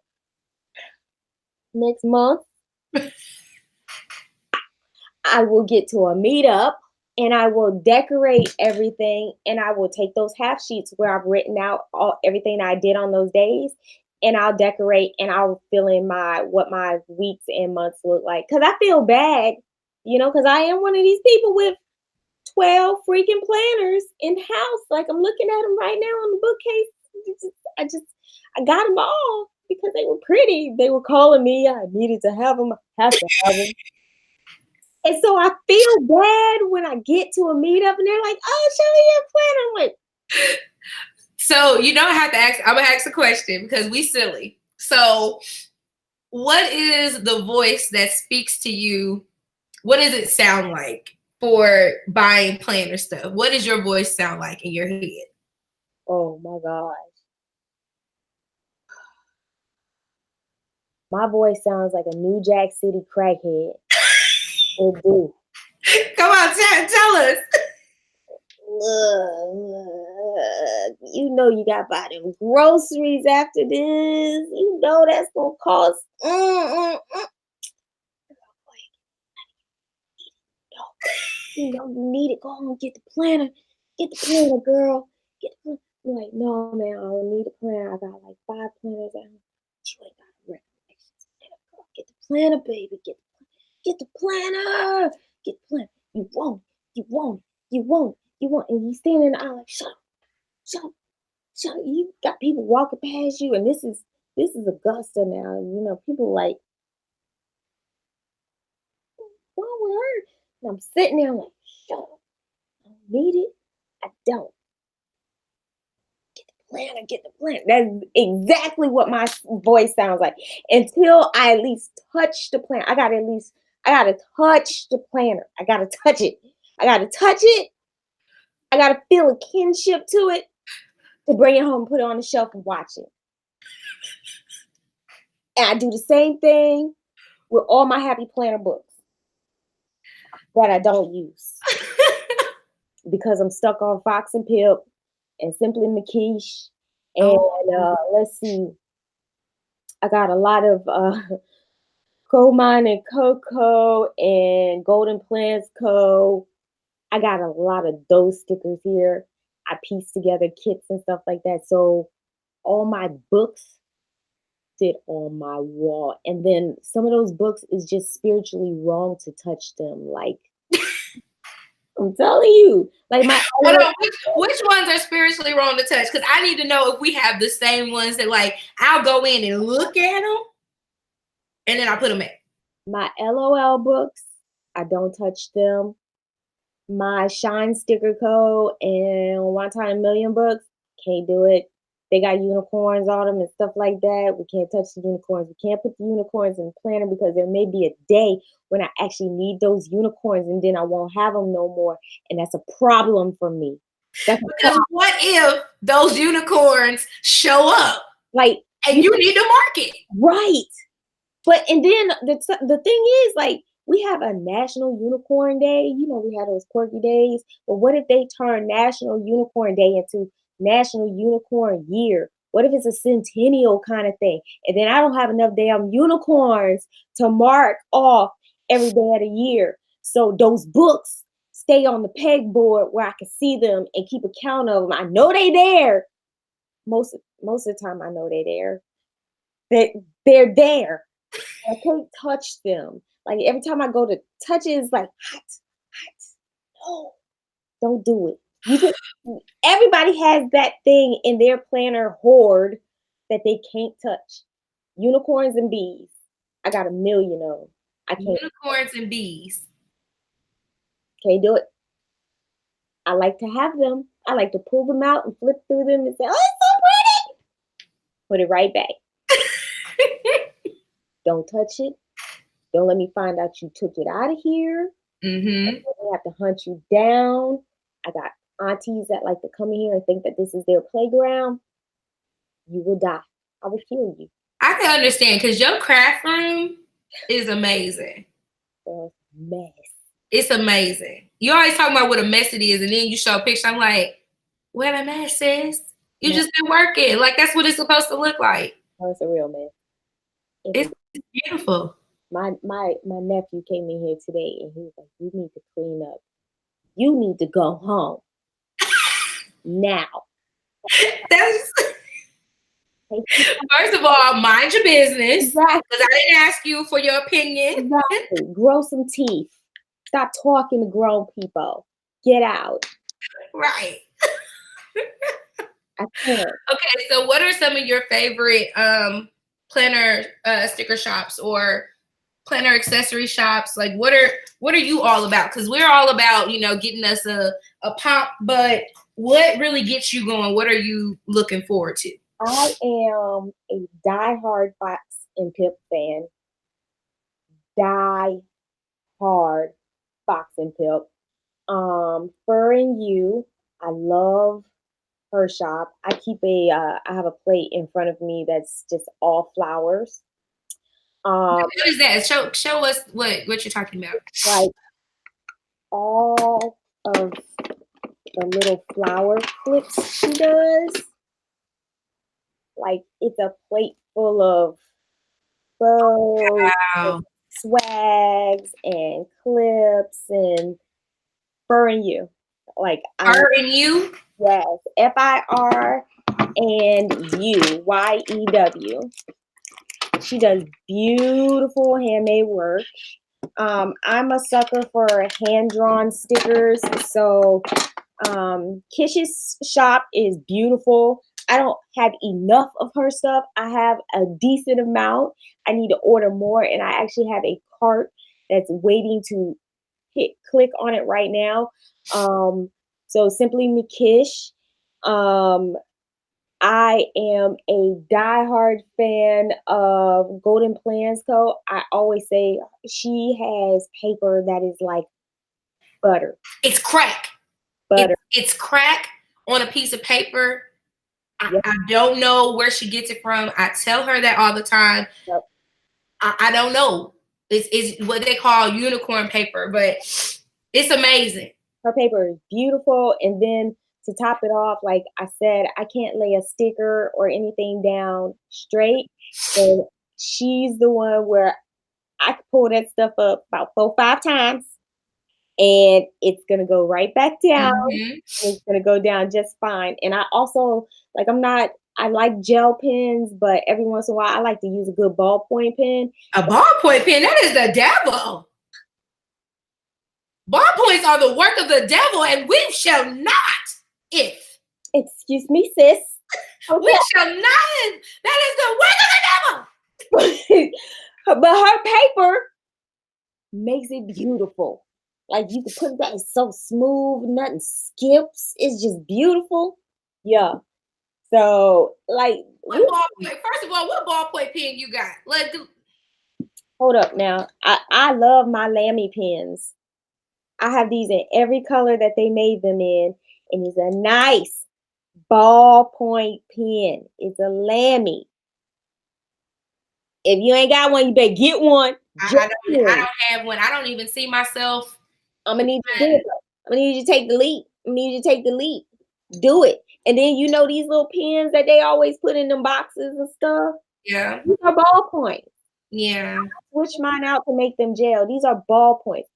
next month, I will get to a meetup and I will decorate everything and I will take those half sheets where I've written out everything I did on those days and I'll decorate and I'll fill in what my weeks and months look like. Cause I feel bad, cause I am one of these people with 12 freaking planners in house. Like I'm looking at them right now on the bookcase. I got them all because they were pretty. They were calling me. I needed to have them. I have to have them. And so I feel bad when I get to a meetup and they're like, "Oh, show me your planner." I'm like, so you don't have to ask. I'm gonna ask a question because we silly. So, what is the voice that speaks to you? What does it sound like for buying planner stuff? What does your voice sound like in your head? oh my gosh. My voice sounds like a New Jack City crackhead. It do. Come on, tell us. You know you got to buy them groceries after this. You know that's gonna cost. You know you need it. Go on, get the planner. Get the planner, girl. Get the planner. I'm like, no, man, I don't need a planner. I got like 5 planners at home. You ain't got a recommendations. Get the planner, baby. Get the planner. Get the planner. You won't. You won't. You won't. You won't. And you stand in the aisle like, shut up. Shut up. Shut up. You got people walking past you, and this is Augusta now. People like, what with her? And I'm sitting there, I'm like, shut up. I don't need it. I don't. Get the planner, get the planner. That's exactly what my voice sounds like. Until I at least touch the planner. I gotta touch the planner. I gotta touch it. I gotta touch it. I gotta feel a kinship to it to bring it home, put it on the shelf, and watch it. And I do the same thing with all my happy planner books that I don't use because I'm stuck on Fox and Pip and Simply McKeish. And let's see, I got a lot of Coal Mine and Cocoa and Golden Plants Co. I got a lot of those stickers here. I piece together kits and stuff like that. So all my books sit on my wall. And then some of those books is just spiritually wrong to touch them. Like, I'm telling you. Like Which ones are spiritually wrong to touch? Because I need to know if we have the same ones that like I'll go in and look at them and then I'll put them in. My LOL books, I don't touch them. My Shine Sticker Co. and One Time a Million books, can't do it. They got unicorns on them and stuff like that. We can't touch the unicorns. We can't put the unicorns in the planner because there may be a day when I actually need those unicorns and then I won't have them no more. And that's a problem for me. Because what if those unicorns show up? Like, and you need to mark it. Right. But and then the thing is, like, we have a National Unicorn Day. We have those quirky days. But what if they turn National Unicorn Day into National Unicorn Year? What if it's a centennial kind of thing? And then I don't have enough damn unicorns to mark off every day of the year. So those books stay on the pegboard where I can see them and keep a count of them. I know they there. Most of the time I know they're there. They're there. I can't touch them. Like every time I go to touch it, it's like hot, hot. No, don't do it. You can, everybody has that thing in their planner hoard that they can't touch. Unicorns and bees. I got a million of them. I Unicorns and bees. can't do it. I like to have them. I like to pull them out and flip through them and say, "Oh, it's so pretty." Put it right back. Don't touch it. Don't let me find out you took it out of here. Mm-hmm. They have to hunt you down. I got aunties that like to come in here and think that this is their playground. You will die. I will kill you. I can understand because your craft room is amazing. Mess. It's amazing. You always talk about what a mess it is, and then you show a picture. I'm like, what a mess is. You just been working. Like that's what it's supposed to look like. Oh, it's a real mess. It's beautiful. My nephew came in here today and he was like, "You need to clean up. You need to go home now." That's first of all, mind your business. Exactly. Because I didn't ask you for your opinion. Exactly. Grow some teeth. Stop talking to grown people. Get out. Right. I can't. Okay, so what are some of your favorite planner sticker shops or planner accessory shops? Like what are you all about? Because we're all about, you know, getting us a pop, but what really gets you going? What are you looking forward to? I am a diehard Fox and Pip fan. Die-hard Fox and Pip. Fur and You. I love her shop. I have a plate in front of me that's just all flowers. What is that? Show us what you're talking about. Like all of the little flower clips she does. Like it's a plate full of bows, Wow. and swags, and clips, and Fur and You. Like Fur and You? Yes, FIR and YEW. She does beautiful handmade work. I'm a sucker for hand-drawn stickers, so Kish's shop is beautiful. I don't have enough of her stuff. I have a decent amount. I need to order more, and I actually have a cart that's waiting to click on it right now. So Simply McKish. I am a diehard fan of Golden Plans Co. I always say she has paper that is like butter. It's crack. Butter. It's crack on a piece of paper. Yep. I don't know where she gets it from. I tell her that all the time. Yep. I don't know. It's what they call unicorn paper, but it's amazing. Her paper is beautiful. And then to top it off, like I said, I can't lay a sticker or anything down straight. So she's the one where I could pull that stuff up about 4-5 times and it's gonna go right back down. Mm-hmm. It's gonna go down just fine. And I also I like gel pens, but every once in a while I like to use a good ballpoint pen. A ballpoint pen, that is the devil. Ballpoints are the work of the devil, and we shall not, Excuse me, sis. Okay. We shall not. That is the work of the devil. But her paper makes it beautiful. Like you can put that, it's so smooth, nothing skips. It's just beautiful. Yeah. So like first of all, what ballpoint pen you got? Hold up now. I love my Lamy pens. I have these in every color that they made them in, and it's a nice ballpoint pen. It's a Lamy. If you ain't got one, you better get one. I don't have one. I don't even see myself. I'm gonna need you to do it. I'm gonna need you to take the leap. Do it. And then you know these little pens that they always put in them boxes and stuff? Yeah. These are ballpoints. Yeah. I switch mine out to make them gel. These are ballpoints.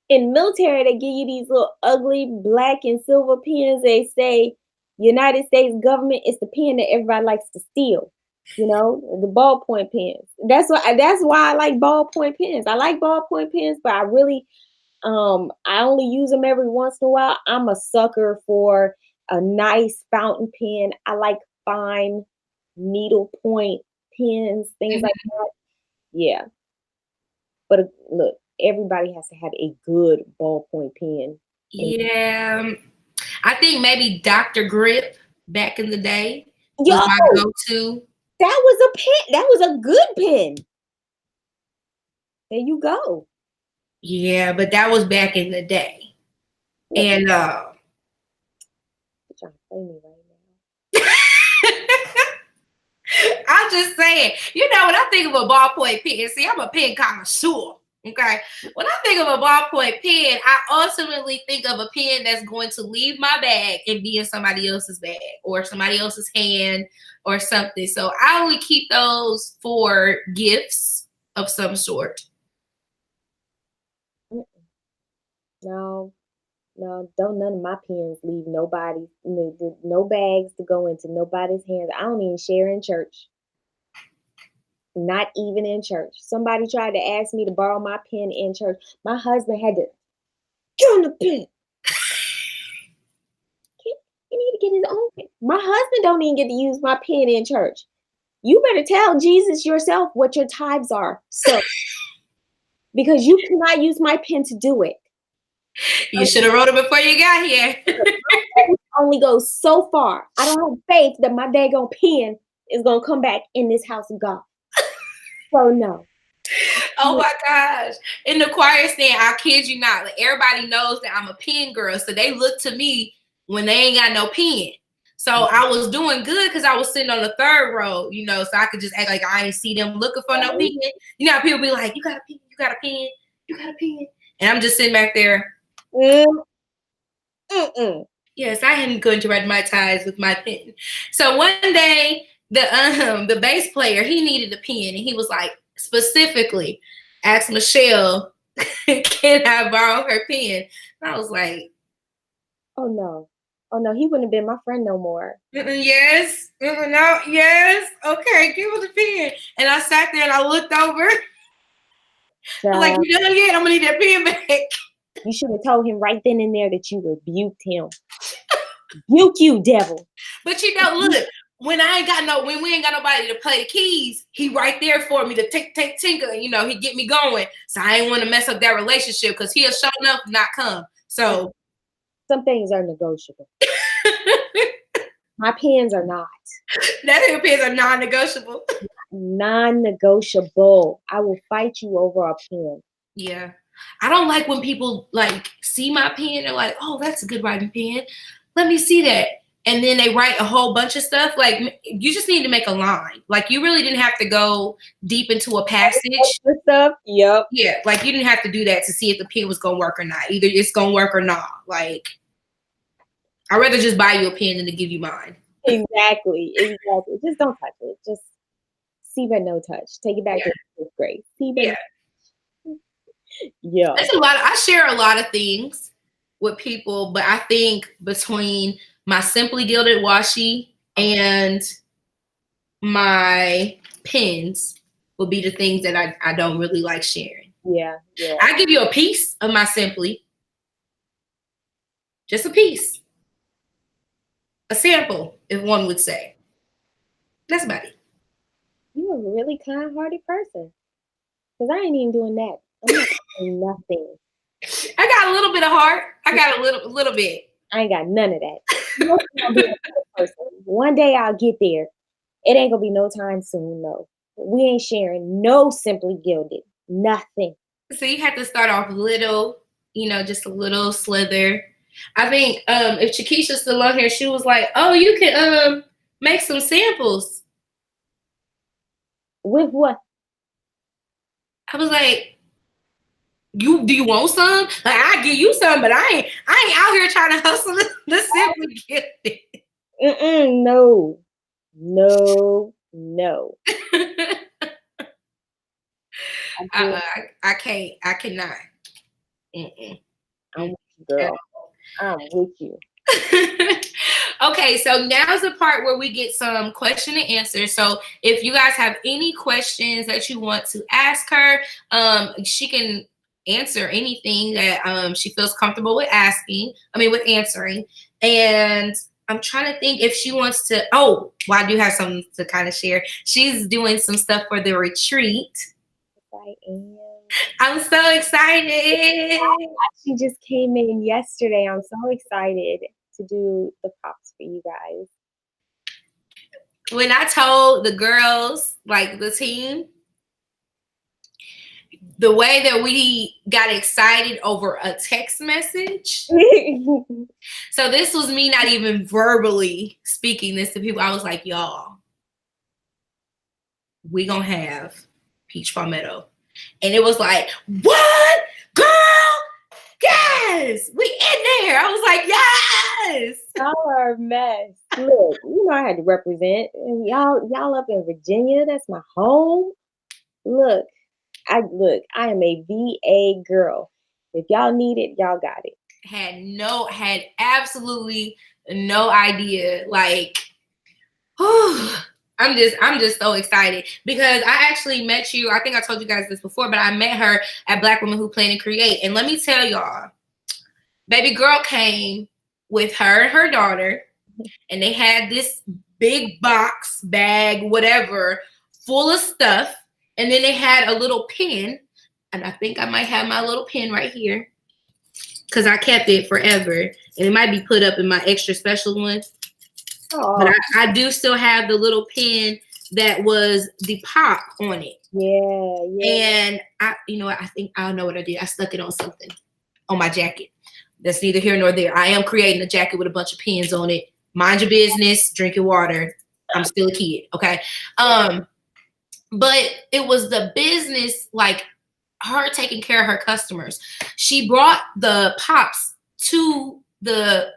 In military, they give you these little ugly black and silver pens. They say United States government is the pen that everybody likes to steal. You know, the ballpoint pens. That's why I like ballpoint pens. I like ballpoint pens, but I only use them every once in a while. I'm a sucker for a nice fountain pen. I like fine needle point pens, things like that. Yeah. But look, everybody has to have a good ballpoint pen. Yeah. I think maybe Dr. Grip back in the day Yo, was my go-to. that was a pen. That was a good pen. There you go. Yeah, but that was back in the day. And You're trying to play me right now. I'm just saying, you know, when I think of a ballpoint pen, see, I'm a pen connoisseur. Okay. When I think of a ballpoint pen, I ultimately think of a pen that's going to leave my bag and be in somebody else's bag or somebody else's hand or something. So I only keep those for gifts of some sort. No, no, don't none of my pens leave nobody, no bags to go into nobody's hands. I don't even share in church. Not even in church. Somebody tried to ask me to borrow my pen in church. My husband had to turn the pen. You need to get his own pen. My husband don't even get to use my pen in church. You better tell Jesus yourself what your tithes are, sir. Because you cannot use my pen to do it. You should have wrote it before you got here. It only goes so far. I don't have faith that my daggone pen is going to come back in this house of God. So no. Oh my gosh. In the choir stand, I kid you not, like everybody knows that I'm a pen girl. So they look to me when they ain't got no pen. So I was doing good because I was sitting on the third row, you know, so I could just act like I ain't see them looking for no pen. You know how people be like, you got a pen, you got a pen, you got a pen. And I'm just sitting back there. Yes, I am going to write my ties with my pen. So one day, the bass player, he needed a pen, and he was like, specifically, asked Michelle, can I borrow her pen? And I was like, Oh no. Oh no, he wouldn't have been my friend no more. yes, no, yes, okay, give us the pen. And I sat there and I looked over. I was like, you done yet? I'm gonna need that pen back. You should have told him right then and there that you rebuked him. Rebuke you, devil. But you know, look, when we ain't got nobody to play the keys, he right there for me to tinker, you know, he get me going. So I ain't want to mess up that relationship because he'll show enough not come. So some things are negotiable. My pens are not. That pens are non-negotiable. Non-negotiable. I will fight you over a pen. Yeah. I don't like when people like see my pen, they're like, oh, that's a good writing pen. Let me see that. And then they write a whole bunch of stuff. Like, you just need to make a line. Like, you really didn't have to go deep into a passage. Stuff. Yep. Yeah, like you didn't have to do that to see if the pen was gonna work or not. Either it's gonna work or not. Like, I'd rather just buy you a pen than to give you mine. Exactly. Just don't touch it. Just see but no touch. Take it back to fifth grade. See but yeah. There's a lot. I share a lot of things with people, but I think between my Simply Gilded washi and my pens will be the things that I don't really like sharing. Yeah. I give you a piece of my Simply. Just a piece. A sample, if one would say. That's about it. You're a really kind-hearted person. Because I ain't even doing that. I'm not doing nothing. I got a little bit of heart. I got a little bit. I ain't got none of that. One day I'll get there. It ain't gonna be no time soon, though. We ain't sharing no Simply Gilded. Nothing. So you have to start off little, you know, just a little slither. I think if Chiquisha's still on here, she was like, oh, you can make some samples. With what? I was like, do you want some? Like, I give you some, but I ain't out here trying to hustle the Simply Gilded. No. I cannot. I'm with you, girl. I'm with you. Okay, so now's the part where we get some question and answer. So if you guys have any questions that you want to ask her, she can answer anything that she feels comfortable with asking. I mean, with answering. And I'm trying to think if she wants to. Oh, well, I do have something to kind of share. She's doing some stuff for the retreat. I am. I'm so excited. She just came in yesterday. I'm so excited to do the props for you guys. When I told the girls, like the team, the way that we got excited over a text message. So this was me not even verbally speaking this to people. I was like, y'all, we gonna have peach palmetto. And it was like, what? Girl, yes, we in there. I was like, yes. Y'all are a mess. Look, you know I had to represent. And y'all up in Virginia. That's my home. Look, I am a VA girl. If y'all need it, y'all got it. Had absolutely no idea. Like, I'm just so excited because I actually met you. I think I told you guys this before, but I met her at Black Women Who Plan and Create. And let me tell y'all, baby girl came with her and her daughter, and they had this big box, bag, whatever, full of stuff. And then they had a little pen, and I think I might have my little pen right here because I kept it forever. And it might be put up in my extra special one. Oh. But I do still have the little pen that was the pop on it. Yeah. And I think I know what I did. I stuck it on something on my jacket. That's neither here nor there. I am creating a jacket with a bunch of pins on it. Mind your business, drink your water. I'm still a kid, okay? But it was the business, like her taking care of her customers. She brought the pops to the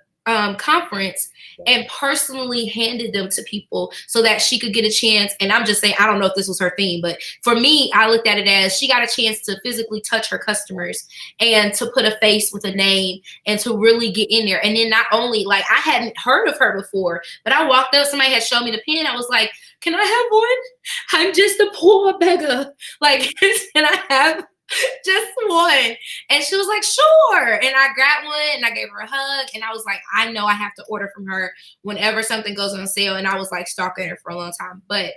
conference and personally handed them to people so that she could get a chance. And I'm just saying, I don't know if this was her theme, but for me, I looked at it as she got a chance to physically touch her customers and to put a face with a name and to really get in there. And then not only, like, I hadn't heard of her before, but I walked up, somebody had shown me the pen. I was like, can I have one? I'm just a poor beggar. Like, can I have just one? And she was like, sure. And I grabbed one and I gave her a hug. And I was like, I know I have to order from her whenever something goes on sale. And I was like stalking her for a long time. But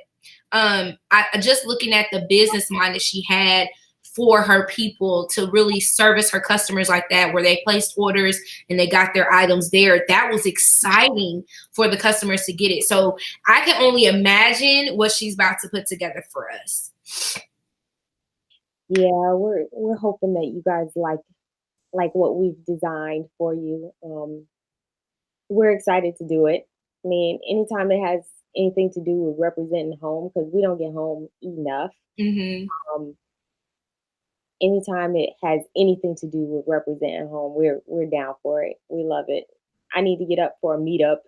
I just looking at the business mind that she had for her people to really service her customers like that, where they placed orders and they got their items there. That was exciting for the customers to get it. So I can only imagine what she's about to put together for us. Yeah, we're hoping that you guys like what we've designed for you. We're excited to do it. I mean, anytime it has anything to do with representing home, because we don't get home enough. Mm-hmm. Anytime it has anything to do with representing home, we're down for it. We love it. I need to get up for a meetup.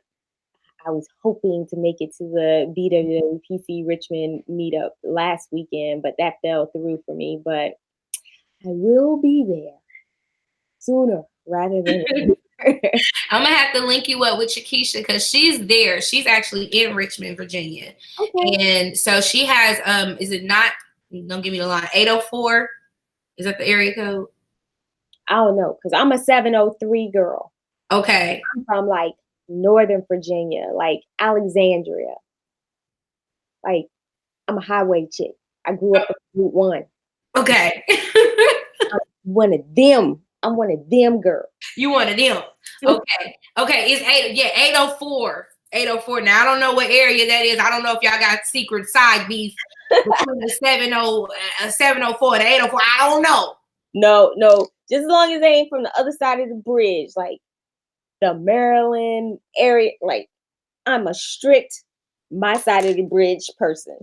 I was hoping to make it to the BWPC Richmond meetup last weekend, but that fell through for me. But I will be there sooner rather than later. I'm gonna have to link you up with Shakisha because she's there. She's actually in Richmond, Virginia. Okay. And so she has is it not, don't give me the line, 804? Is that the area code? I don't know, because I'm a 703 girl. Okay. I'm from like Northern Virginia, like Alexandria. Like, I'm a highway chick. I grew up in Route 1. Okay. I'm one of them. I'm one of them girls. You one of them. Okay. Okay. It's 804. 804. Now I don't know what area that is. I don't know if y'all got secret side beef between the 704 and 804. I don't know. No. Just as long as they ain't from the other side of the bridge, like the Maryland area. Like, I'm a strict my side of the bridge person.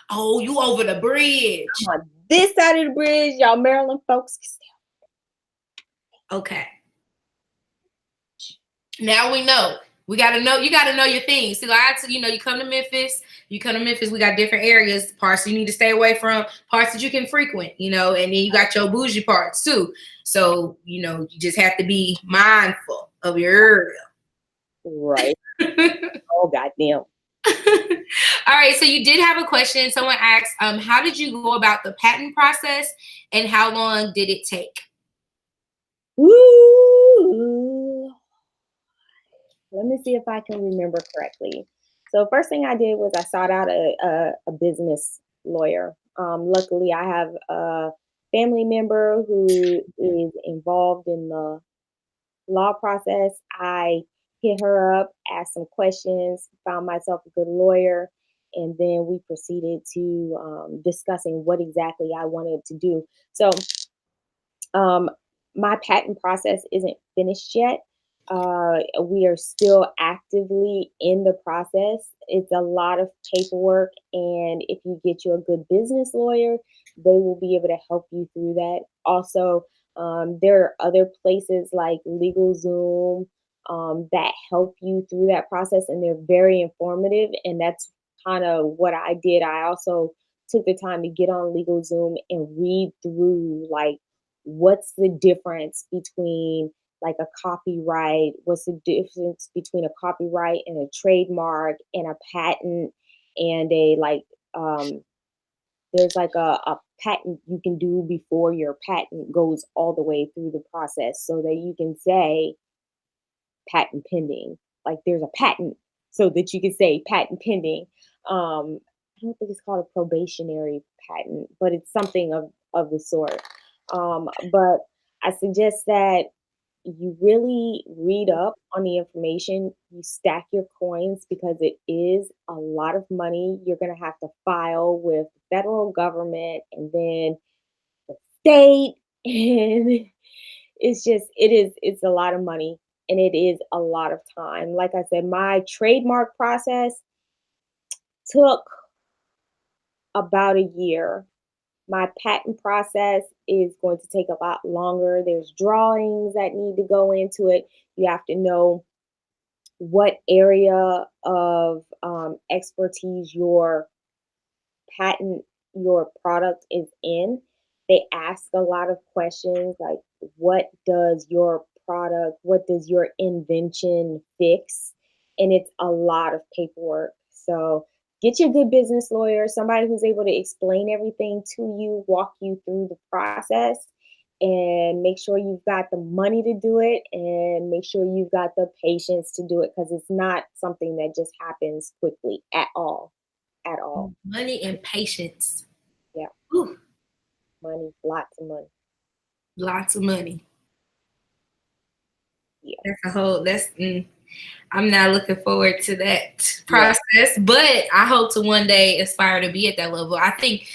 Oh, you over the bridge. I'm on this side of the bridge, y'all Maryland folks can stay. Okay. Now we know. We gotta know. You gotta know your things. See, like you come to Memphis. We got different areas, parts you need to stay away from, parts that you can frequent. And then you got your bougie parts too. So you just have to be mindful of your area. Right. Oh, goddamn. All right, so you did have a question. Someone asked, how did you go about the patent process and how long did it take? Woo! Let me see if I can remember correctly. So first thing I did was I sought out a business lawyer. Luckily, I have a family member who is involved in the law process. I hit her up, asked some questions, found myself a good lawyer, and then we proceeded to discussing what exactly I wanted to do. So um, my patent process isn't finished yet. We are still actively in the process. It's a lot of paperwork, and if you get you a good business lawyer, they will be able to help you through that. Also, there are other places like LegalZoom that help you through that process, and they're very informative. And that's kind of what I did. I also took the time to get on LegalZoom and read through like what's the difference between like a copyright, what's the difference between a copyright and a trademark and a patent and a like there's like a patent you can do before your patent goes all the way through the process so that you can say patent pending. Like there's a patent so that you can say patent pending. I don't think it's called a probationary patent, but it's something of the sort. But I suggest that you really read up on the information, you stack your coins because it is a lot of money. You're going to have to file with the federal government and then the state and it's a lot of money and it is a lot of time. Like I said, my trademark process took about a year. My patent process is going to take a lot longer. There's drawings that need to go into it. You have to know what area of expertise patent your product is in. They ask a lot of questions like what does your invention fix? And it's a lot of paperwork. So get your good business lawyer, somebody who's able to explain everything to you, walk you through the process, and make sure you've got the money to do it and make sure you've got the patience to do it because it's not something that just happens quickly at all. At all. Money and patience. Yeah. Whew, Money, lots of money. lots of money. Yeah. That's a whole, I'm not looking forward to that Yeah. process, but I hope to one day aspire to be at that level. I think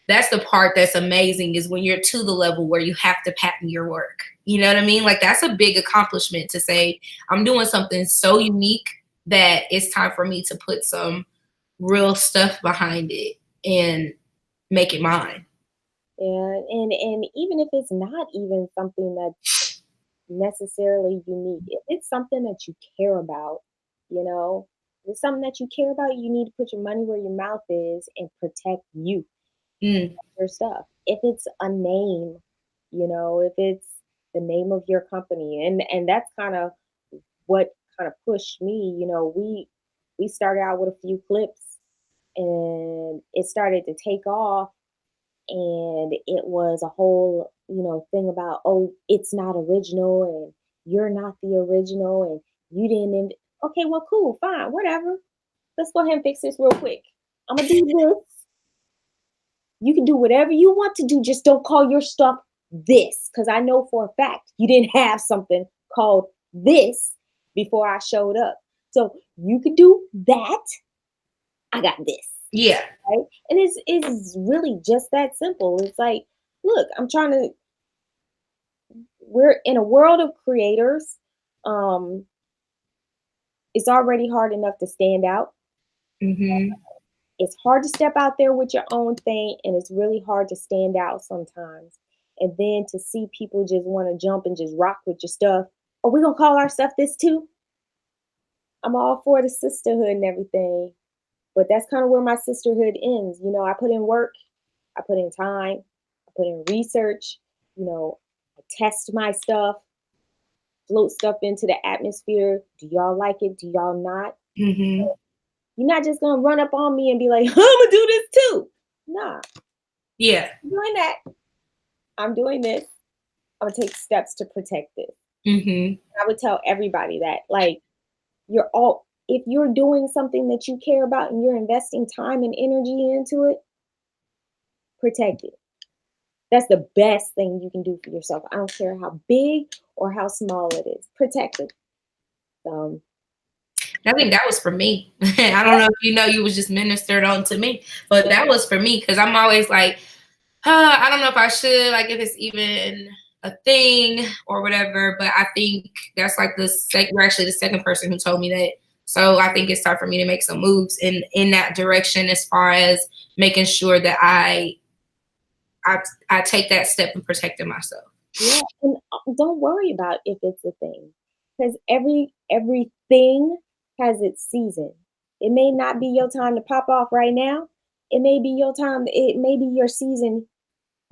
that's the part that's amazing is when you're to the level where you have to patent your work. You know what I mean? Like that's a big accomplishment to say, I'm doing something so unique that it's time for me to put some real stuff behind it and make it mine. And even if it's not even something that's necessarily unique, if it's something that you care about, you know, if it's something that you care about, you need to put your money where your mouth is and protect you, Mm, your stuff. If it's a name, if it's the name of your company, and that's kind of what kind of pushed me. We started out with a few clips, and it started to take off, and it was a whole thing about, oh, it's not original and you're not the original and you didn't okay, well, cool, fine, whatever. Let's go ahead and fix this real quick. I'm gonna do this. You can do whatever you want to do, just don't call your stuff this, because I know for a fact you didn't have something called this before I showed up. So you could do that. I got this. yeah. Right? And it's really just that simple. It's like, look, we're in a world of creators. Um, it's already hard enough to stand out. Hmm. It's hard to step out there with your own thing, and it's really hard to stand out sometimes. And then to see people just want to jump and just rock with your stuff. Oh, we gonna call our stuff this too? I'm all for the sisterhood and everything, but that's kind of where my sisterhood ends. I put in work, I put in time, I put in research, I test my stuff, float stuff into the atmosphere. Do y'all like it? Do y'all not? Mm-hmm. You're not just gonna run up on me and be like, I'm gonna do this too. Nah, Yeah. I'm doing that. I'm doing this. I'm gonna take steps to protect this. Mm-hmm. I would tell everybody that, like, if you're doing something that you care about and you're investing time and energy into it, protect it. That's the best thing you can do for yourself. I don't care how big or how small it is. Protect it. I think that was for me. I don't know if you know, you was just ministered on to me, but that was for me because I'm always like, I don't know if I should, like, if it's even a thing or whatever. But I think that's like you're actually the second person who told me that. So I think it's time for me to make some moves in that direction as far as making sure that I take that step in protecting myself. Yeah, and don't worry about if it's a thing, because everything has its season. It may not be your time to pop off right now. It may be your time. It may be your season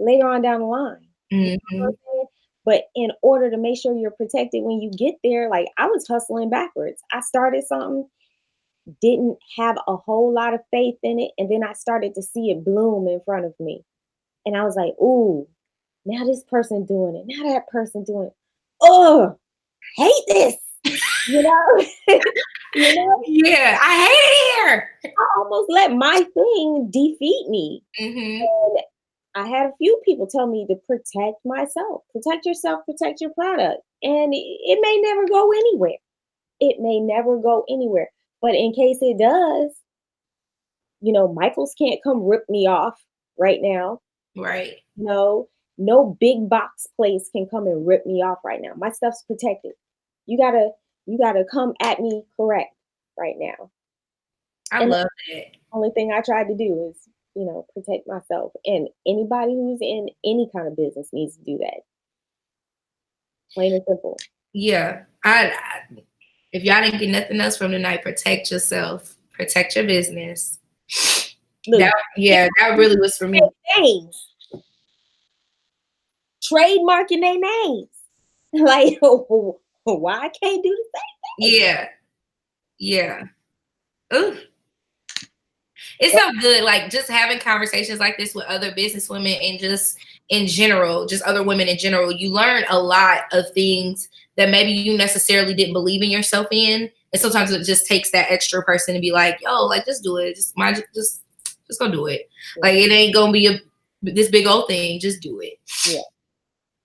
later on down the line. You know what Mm-hmm. I'm saying? But in order to make sure you're protected when you get there, like I was hustling backwards. I started something, didn't have a whole lot of faith in it, and then I started to see it bloom in front of me. And I was like, ooh, now this person doing it. Now that person doing it. Oh, hate this. You know? You know? Yeah, I hate it here. I almost let my thing defeat me. Mm-hmm. And I had a few people tell me to protect myself. Protect yourself, protect your product. And it may never go anywhere. It may never go anywhere. But in case it does, Michaels can't come rip me off right now. Right. No big box place can come and rip me off right now. My stuff's protected. You gotta come at me correct right now. I And love that. the only thing I tried to do is, protect myself. And anybody who's in any kind of business needs to do that. Plain and simple. Yeah. If y'all didn't get nothing else from tonight, protect yourself, protect your business. Look, that really was for me. Names. Trademarking their names. Like, why I can't do the same thing? Yeah. Yeah. Ooh. It's so good, like, just having conversations like this with other business women and just in general, just other women in general. You learn a lot of things that maybe you necessarily didn't believe in yourself in. And sometimes it just takes that extra person to be like, yo, like, just do it. Just go do it. Yeah. Like, it ain't gonna be this big old thing. Just do it. Yeah.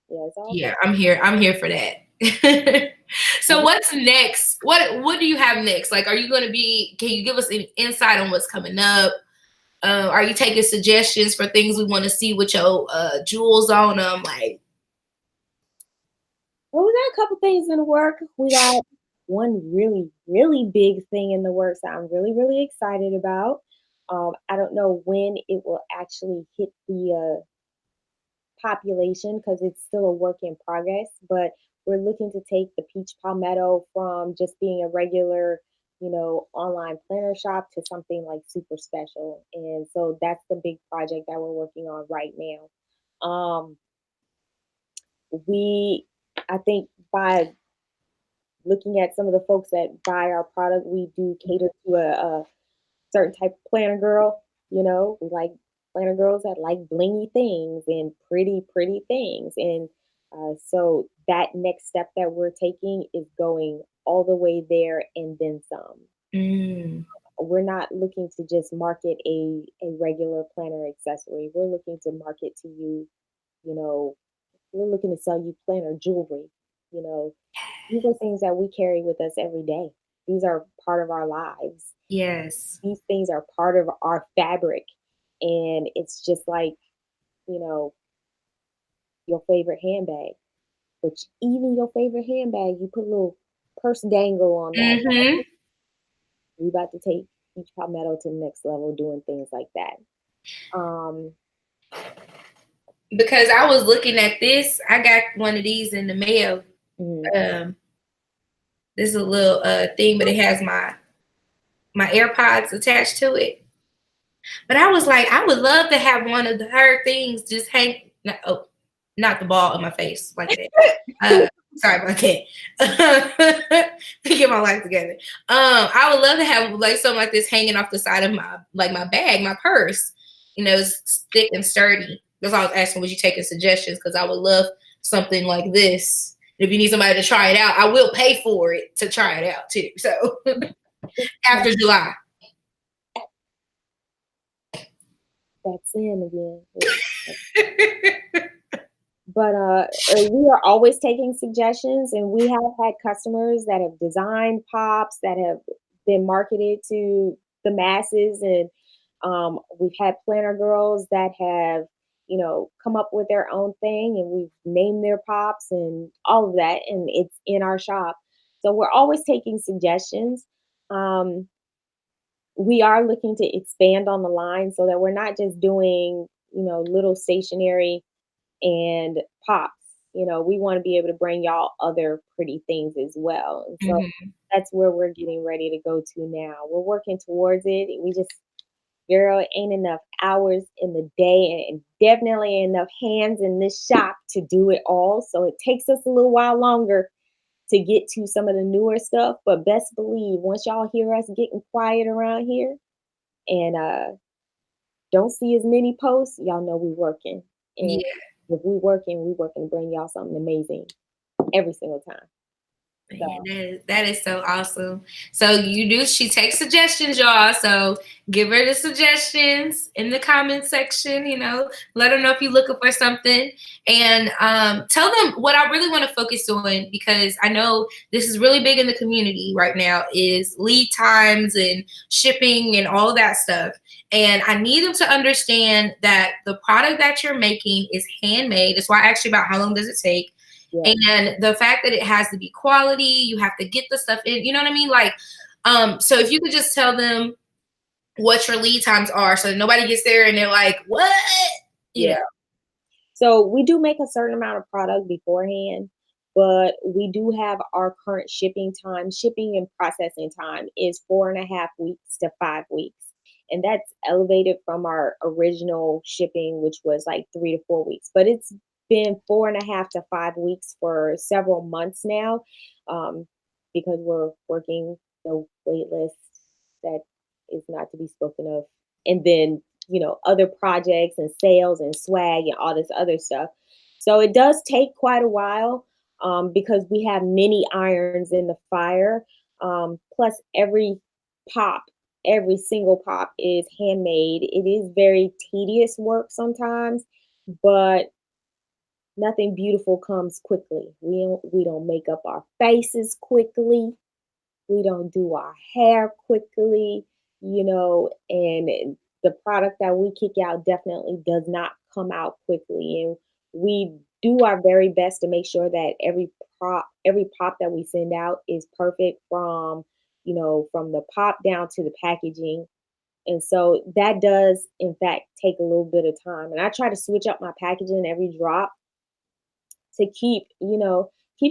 It's all Yeah, I'm here for that. So what's next? What do you have next? Like, can you give us any insight on what's coming up? Are you taking suggestions for things we want to see with your jewels on them? Like, well, we got a couple things in the work. We got one really, really big thing in the works that I'm really, really excited about. I don't know when it will actually hit the population because it's still a work in progress, but we're looking to take the Peach Palmetto from just being a regular, online planner shop to something like super special. And so that's the big project that we're working on right now. I think by looking at some of the folks that buy our product, we do cater to a certain type of planner girl. We like planner girls that like blingy things and pretty, pretty things. And so that next step that we're taking is going all the way there and then some. We're not looking to just market a regular planner accessory. We're looking to market to you, we're looking to sell you planner jewelry. These are things that we carry with us every day. These are part of our lives. yes. These things are part of our fabric. And it's just like, your favorite handbag. But even your favorite handbag, you put a little purse dangle on that. Mm-hmm. We about to take Peach Palmetto to the next level doing things like that. Because I was looking at this. I got one of these in the mail. Mm-hmm. This is a little thing, but it has my AirPods attached to it. But I was like, I would love to have one of her things just hang. Not the ball in my face like that. Sorry about that. Get my life together. I would love to have like something like this hanging off the side of my bag, my purse. It's thick and sturdy. That's why I was asking, was you taking suggestions? Because I would love something like this. If you need somebody to try it out, I will pay for it to try it out too. So after July. That's in again. But we are always taking suggestions, and we have had customers that have designed pops that have been marketed to the masses, and we've had planner girls that have, come up with their own thing, and we've named their pops and all of that, and it's in our shop. So we're always taking suggestions. Um, we are looking to expand on the line so that we're not just doing, little stationery and pops. We want to be able to bring y'all other pretty things as well. And so Mhm. that's where we're getting ready to go to now. We're working towards it. We just, girl, it ain't enough hours in the day and definitely ain't enough hands in this shop to do it all. So it takes us a little while longer to get to some of the newer stuff. But best believe once y'all hear us getting quiet around here and don't see as many posts, y'all know we working. And Yeah. if we working to bring y'all something amazing every single time. Man, So that is so awesome. So she takes suggestions, y'all. So give her the suggestions in the comment section, let her know if you're looking for something. And tell them what I really want to focus on, because I know this is really big in the community right now, is lead times and shipping and all that stuff. And I need them to understand that the product that you're making is handmade. That's why I asked you about how long does it take. yeah, And the fact that it has to be quality, you have to get the stuff in, you know what I mean? Like, so if you could just tell them what your lead times are so that nobody gets there and they're like, what? You yeah. know. So we do make a certain amount of product beforehand, but we do have our current shipping time. Shipping and processing time is 4.5 weeks to 5 weeks. And that's elevated from our original shipping, which was like 3 to 4 weeks. But it's been 4.5 to 5 weeks for several months now, um, because we're working the wait list that is not to be spoken of. And then, other projects and sales and swag and all this other stuff. So it does take quite a while, because we have many irons in the fire. Plus, pop, every single pop is handmade. It is very tedious work sometimes, but nothing beautiful comes quickly. We don't make up our faces quickly. We don't do our hair quickly, and the product that we kick out definitely does not come out quickly. And we do our very best to make sure that every pop that we send out is perfect from the pop down to the packaging. And so that does in fact take a little bit of time. And I try to switch up my packaging every drop to keep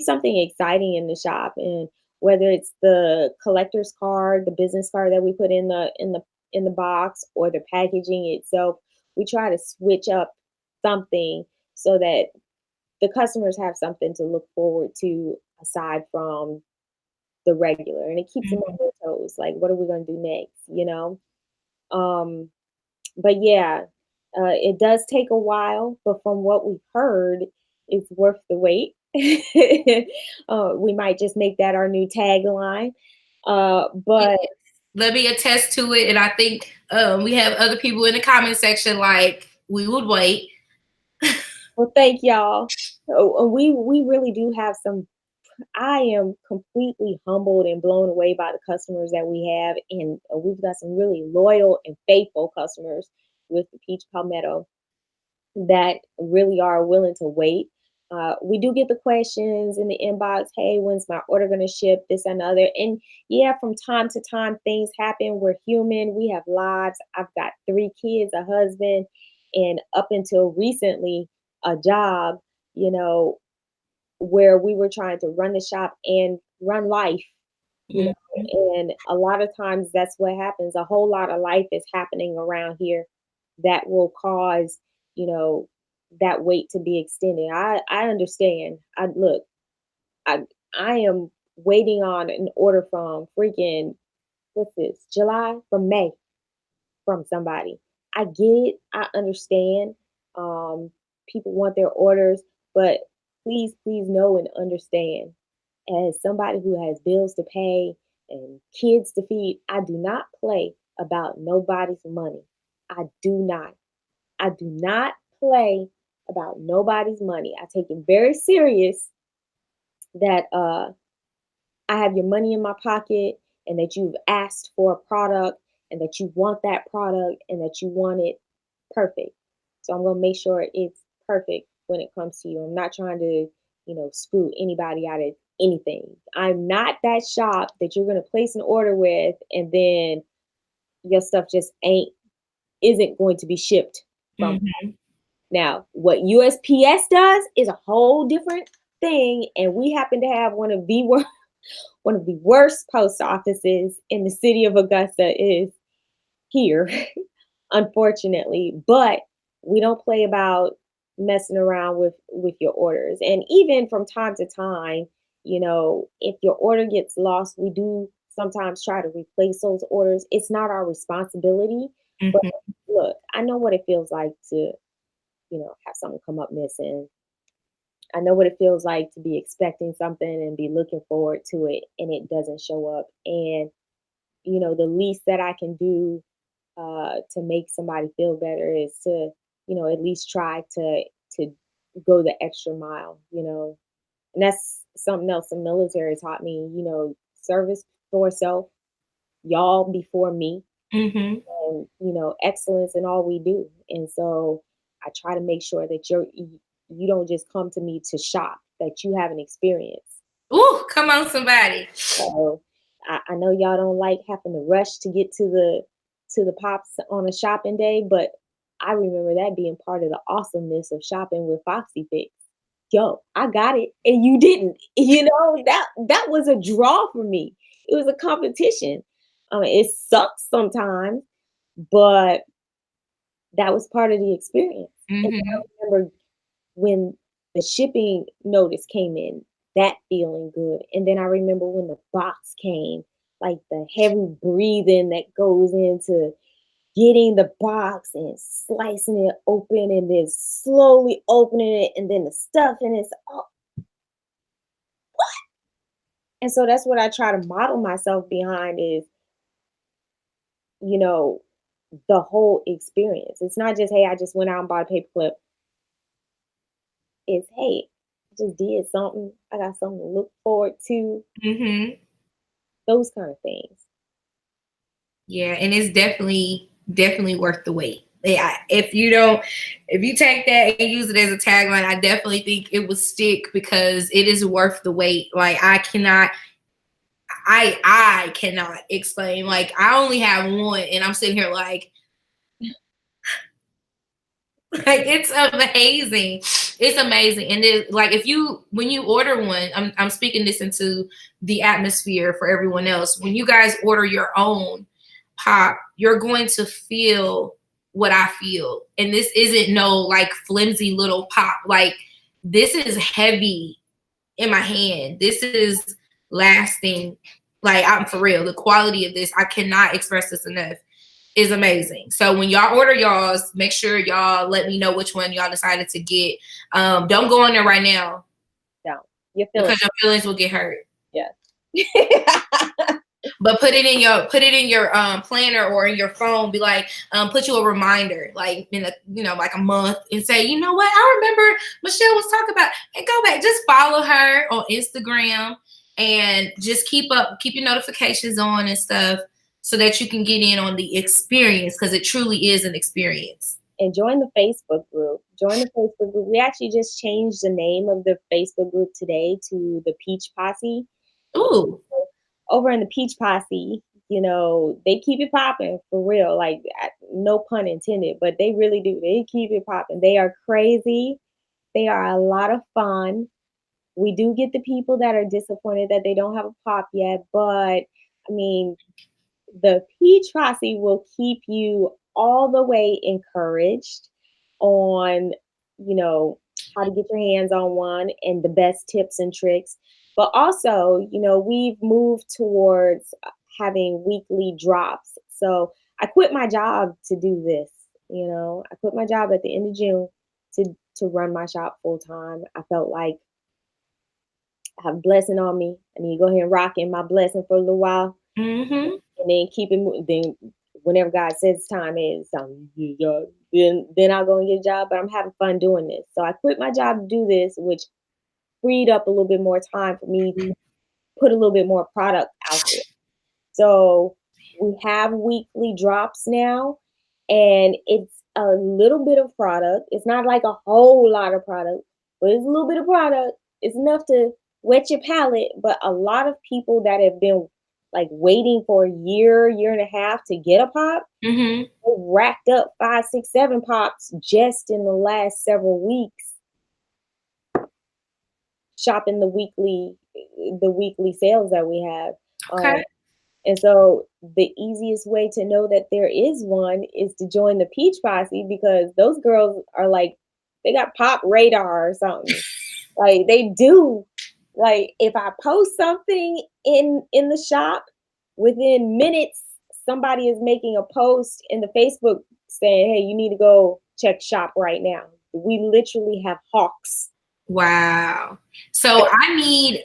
something exciting in the shop. And whether it's the collector's card, the business card that we put in the box, or the packaging itself, we try to switch up something so that the customers have something to look forward to aside from the regular, and it keeps them on their toes, like what are we going to do next. But yeah, it does take a while, but from what we've heard, it's worth the wait. We might just make that our new tagline. But Let me attest to it. And I think we have other people in the comment section like, we would wait. well, thank y'all. We really do have some. I am completely humbled and blown away by the customers that we have, and we've got some really loyal and faithful customers with the Peach Palmetto that really are willing to wait. We do get the questions in the inbox, hey, when's my order going to ship, this and the other. And yeah, from time to time, things happen. We're human, we have lives. I've got 3 kids, a husband, and up until recently, a job, you know, where we were trying to run the shop and run life, you Mhm. know, and a lot of times that's what happens. A whole lot of life is happening around here that will cause, you know, that wait to be extended. I understand. I look, I am waiting on an order from freaking, what's this, July, from May, from somebody. I get it. I understand. People want their orders, but please, please know and understand. As somebody who has bills to pay and kids to feed, I do not play about nobody's money. I do not. I do not play about nobody's money. I take it very serious that I have your money in my pocket and that you've asked for a product and that you want that product and that you want it perfect. So I'm going to make sure it's perfect when it comes to you. I'm not trying to, screw anybody out of anything. I'm not that shop that you're going to place an order with and then your stuff just isn't going to be shipped from. Mm-hmm. Now, what USPS does is a whole different thing, and we happen to have one of the worst post offices in the city of Augusta is here, unfortunately. But we don't play about messing around with your orders. And even from time to time, if your order gets lost, we do sometimes try to replace those orders. It's not our responsibility. But Mm-hmm. look, I know what it feels like to, have something come up missing. I know what it feels like to be expecting something and be looking forward to it and it doesn't show up. And, the least that I can do to make somebody feel better is to, at least try to go the extra mile, And that's something else the military taught me, service for self, y'all before me, Mm-hmm. and, excellence in all we do. And so I try to make sure that you don't just come to me to shop, that you have an experience. Ooh, come on, somebody. So I know y'all don't like having to rush to get to the pops on a shopping day, but I remember that being part of the awesomeness of shopping with Foxy Fix. Yo, I got it and you didn't. That was a draw for me. It was a competition. It sucks sometimes, but that was part of the experience. And Mm-hmm. I remember when the shipping notice came in, that feeling good. And then I remember when the box came, like the heavy breathing that goes into getting the box and slicing it open and then slowly opening it and then the stuff and it's all. And so that's what I try to model myself behind is, you know, the whole experience. It's not just, hey, I just went out and bought a paperclip. It's, hey, I just did something. I got something to look forward to. Mm-hmm. Those kind of things. Yeah, and it's definitely worth the wait. Yeah, if you take that and use it as a tagline, I definitely think it will stick because it is worth the wait. Like I cannot explain. Like I only have one, and I'm sitting here like like it's amazing. It's amazing. And it, like if you when you order one, I'm speaking this into the atmosphere for everyone else. When you guys order your own pop, you're going to feel what I feel. And this isn't no like flimsy little pop. Like this is heavy in my hand. This is lasting. Like I'm for real. The quality of this, I cannot express this enough, is amazing. So when y'all order y'all's, make sure y'all let me know which one y'all decided to get. Don't go on there right now. No, your Because feelings. your feelings will get hurt. Yeah. But put it in your planner or in your phone. Be like, put you a reminder, like in a like a month, and say, you know what, I remember Michelle was talking about, and go back, just follow her on Instagram and just keep your notifications on and stuff so that you can get in on the experience because it truly is an experience. And join the Facebook group. Join the Facebook group. We actually just changed the name of the Facebook group today to the Peach Posse. Ooh. Over in the Peach Posse, they keep it popping for real. Like, no pun intended, but they really do. They keep it popping. They are crazy. They are a lot of fun. We do get the people that are disappointed that they don't have a pop yet, but I mean, the Peach Posse will keep you all the way encouraged on, how to get your hands on one and the best tips and tricks. But also, we've moved towards having weekly drops. So I quit my job to do this. I quit my job at the end of June to run my shop full time. I felt like I have a blessing on me. I need to go ahead and rock in my blessing for a little while, Mm-hmm. and then keep it moving. Then whenever God says time is, then I'll go and get a job. But I'm having fun doing this, so I quit my job to do this, which freed up a little bit more time for me to put a little bit more product out there. So we have weekly drops now, and it's a little bit of product. It's not like a whole lot of product, but it's a little bit of product. It's enough to wet your palate. But a lot of people that have been like waiting for a year, year and a half to get a pop, Mm-hmm. they racked up 5, 6, 7 pops just in the last several weeks, shopping the weekly sales that we have. Okay. And so the easiest way to know that there is one is to join the Peach Posse, because those girls are like, they got pop radar or something. Like they do. Like if I post something in the shop, within minutes, somebody is making a post in the Facebook saying, "Hey, you need to go check shop right now." We literally have hawks. Wow. So I need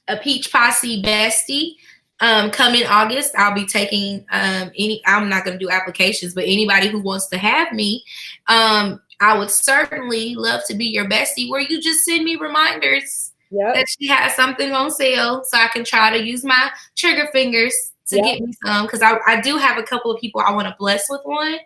a Peach Posse bestie. Come in August, I'll be taking I'm not gonna do applications, but anybody who wants to have me, I would certainly love to be your bestie, where you just send me reminders Yep. that she has something on sale so I can try to use my trigger fingers to Yep. get me some, because I do have a couple of people I want to bless with one.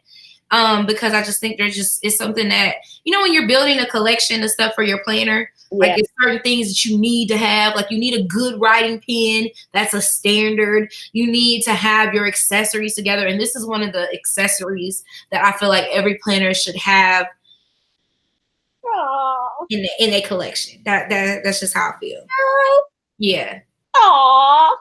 Because I just think it's something that, when you're building a collection of stuff for your planner, like Yeah. it's certain things that you need to have. Like you need a good writing pen. That's a standard. You need to have your accessories together. And this is one of the accessories that I feel like every planner should have Aww. in a collection. That's just how I feel. Yeah. Aww.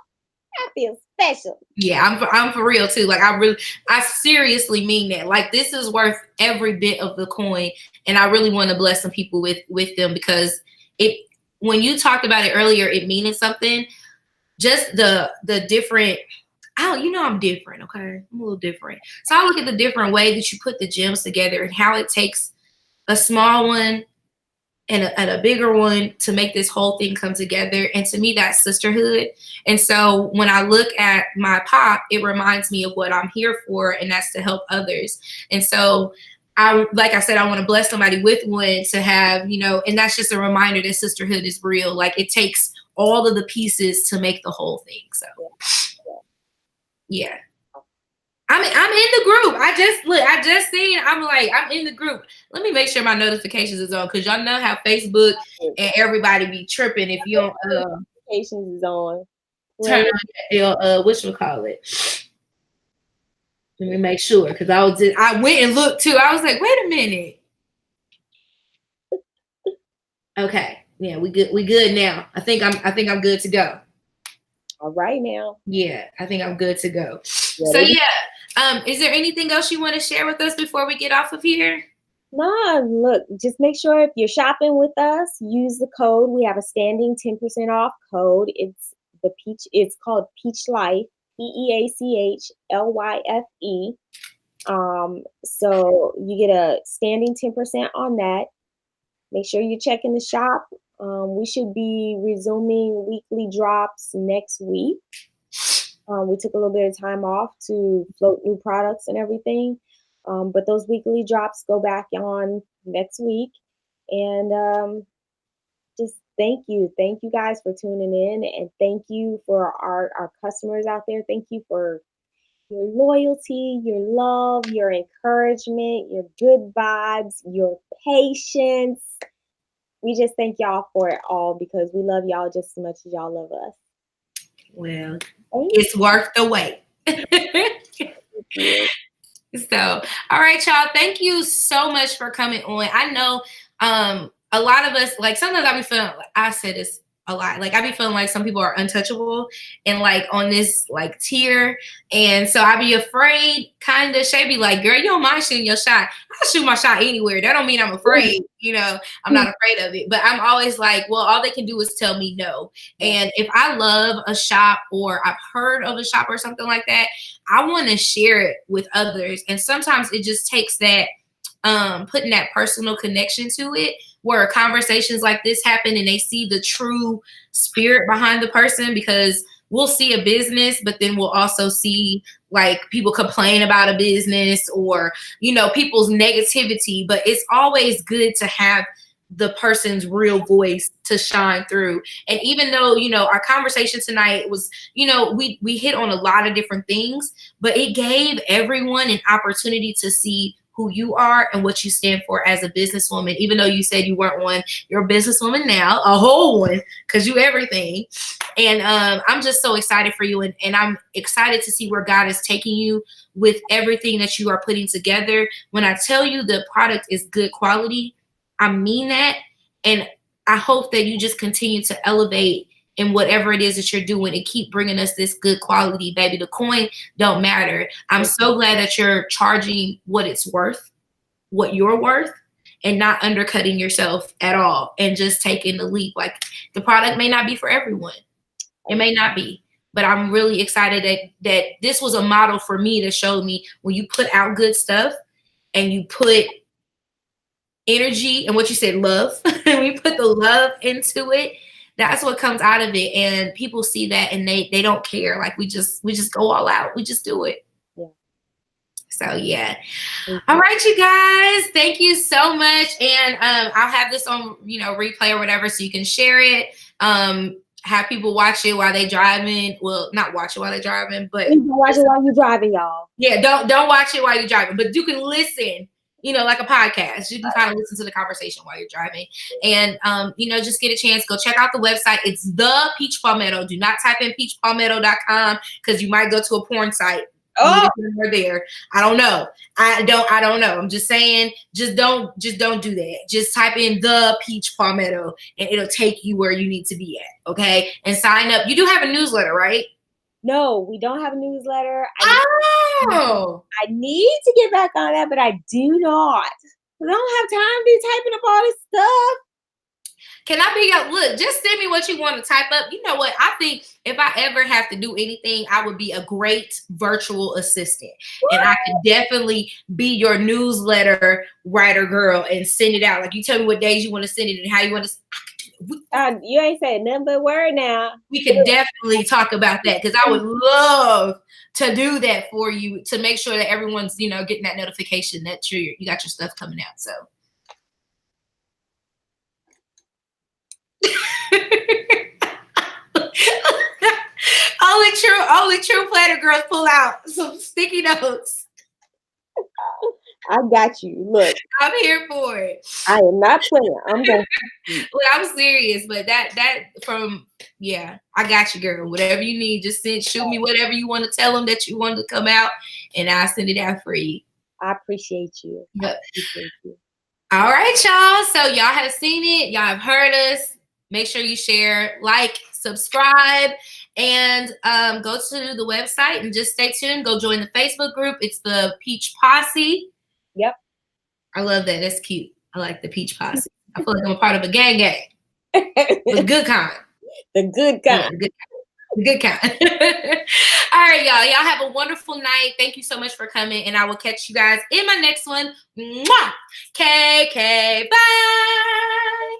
I feel special. Yeah, I'm for real too. Like I seriously mean that. Like this is worth every bit of the coin, and I really want to bless some people with them, because it when you talked about it earlier, it meaning something. Just the different. I'm different. Okay, I'm a little different. So I look at the different way that you put the gems together and how it takes a small one and a bigger one to make this whole thing come together. And to me, that's sisterhood. And so when I look at my pop, it reminds me of what I'm here for, and that's to help others. And so like I said, I want to bless somebody with one to have, and that's just a reminder that sisterhood is real. Like it takes all of the pieces to make the whole thing. So yeah. I'm in the group. I just seen. I'm like, I'm in the group. Let me make sure my notifications is on, because y'all know how Facebook and everybody be tripping if you don't Notifications is on. turn on your whatchamacallit. Let me make sure, because I went and looked too. I was like, wait a minute. Okay, yeah, we good now. I think I'm good to go. All right now. Yeah, I think I'm good to go. So yeah, is there anything else you want to share with us before we get off of here? Nah, look, just make sure if you're shopping with us, use the code. We have a standing 10% off code. It's called Peach Life, PEACHLYFE. So you get a standing 10% on that. Make sure you're checking the shop. We should be resuming weekly drops next week. We took a little bit of time off to float new products and everything. But those weekly drops go back on next week. And just thank you. Thank you guys for tuning in. And thank you for our customers out there. Thank you for your loyalty, your love, your encouragement, your good vibes, your patience. We just thank y'all for it all, because we love y'all just as much as y'all love us. Well, it's worth the wait. So, all right, y'all. Thank you so much for coming on. I know a lot of us, like sometimes I be feeling, like I said this a lot. Like I be feeling like some people are untouchable and like on this like tier. And so I be afraid kind of. Shay be like, girl, you don't mind shooting your shot. I'll shoot my shot anywhere. That don't mean I'm afraid, you know, I'm not afraid of it. But I'm always like, well, all they can do is tell me no. And if I love a shop or I've heard of a shop or something like that, I want to share it with others. And sometimes it just takes that putting that personal connection to it, where conversations like this happen and they see the true spirit behind the person, because we'll see a business, but then we'll also see like people complain about a business or, you know, people's negativity. But it's always good to have the person's real voice to shine through. And even though, you know, our conversation tonight was, you know, we hit on a lot of different things, but it gave everyone an opportunity to see who you are and what you stand for as a businesswoman. Even though you said you weren't one, you're a businesswoman now, a whole one, because you everything. And I'm just so excited for you. And I'm excited to see where God is taking you with everything that you are putting together. When I tell you the product is good quality, I mean that. And I hope that you just continue to elevate in whatever it is that you're doing and keep bringing us this good quality, baby. The coin don't matter. I'm so glad that you're charging what it's worth, what you're worth, and not undercutting yourself at all and just taking the leap. Like the product may not be for everyone. It may not be, but I'm really excited that this was a model for me that showed me when you put out good stuff and you put energy and what you said, love, and we put the love into it, that's what comes out of it. And people see that and they don't care. Like we just go all out. We just do it. Yeah. So yeah. All right, you guys. Thank you so much. And I'll have this on, you know, replay or whatever so you can share it. Have people watch it while they driving. Well, not watch it while they're driving, but you can watch it while you're driving, y'all. Yeah, don't watch it while you're driving, but you can listen. You know, like a podcast. You can kind of listen to the conversation while you're driving. And, you know, just get a chance. Go check out the website. It's The Peach Palmetto. Do not type in peachpalmetto.com because you might go to a porn site. Oh, We're there. I don't know. I don't know. I'm just saying, just don't do that. Just type in The Peach Palmetto and it'll take you where you need to be at. Okay. And sign up. You do have a newsletter, right? No, we don't have a newsletter. Oh, I need to get back on that, but I do not. I don't have time to be typing up all this stuff. Can I be up? Look, just send me what you want to type up. You know what? I think if I ever have to do anything, I would be a great virtual assistant. What? And I could definitely be your newsletter writer girl and send it out. Like you tell me what days you want to send it and how you want to. You ain't saying nothing but word now. We could definitely talk about that because I would love to do that for you to make sure that everyone's, you know, getting that notification that you got your stuff coming out. So. only true planner girls pull out some sticky notes. I got you. Look, I'm here for it. I am not playing. I'm going. Well, I'm serious, but that I got you, girl. Whatever you need, just shoot me whatever you want to tell them that you want to come out, and I'll send it out for you. I appreciate you. Yep. I appreciate you. All right, y'all. So y'all have seen it. Y'all have heard us. Make sure you share, like, subscribe, and go to the website and just stay tuned. Go join the Facebook group. It's the Peach Posse. Yep. I love that. That's cute. I like the Peach Posse. I feel like I'm a part of a gang. The good kind. The good kind. Yeah, the good kind. All right, y'all. Y'all have a wonderful night. Thank you so much for coming, and I will catch you guys in my next one. Mwah! KK. Bye.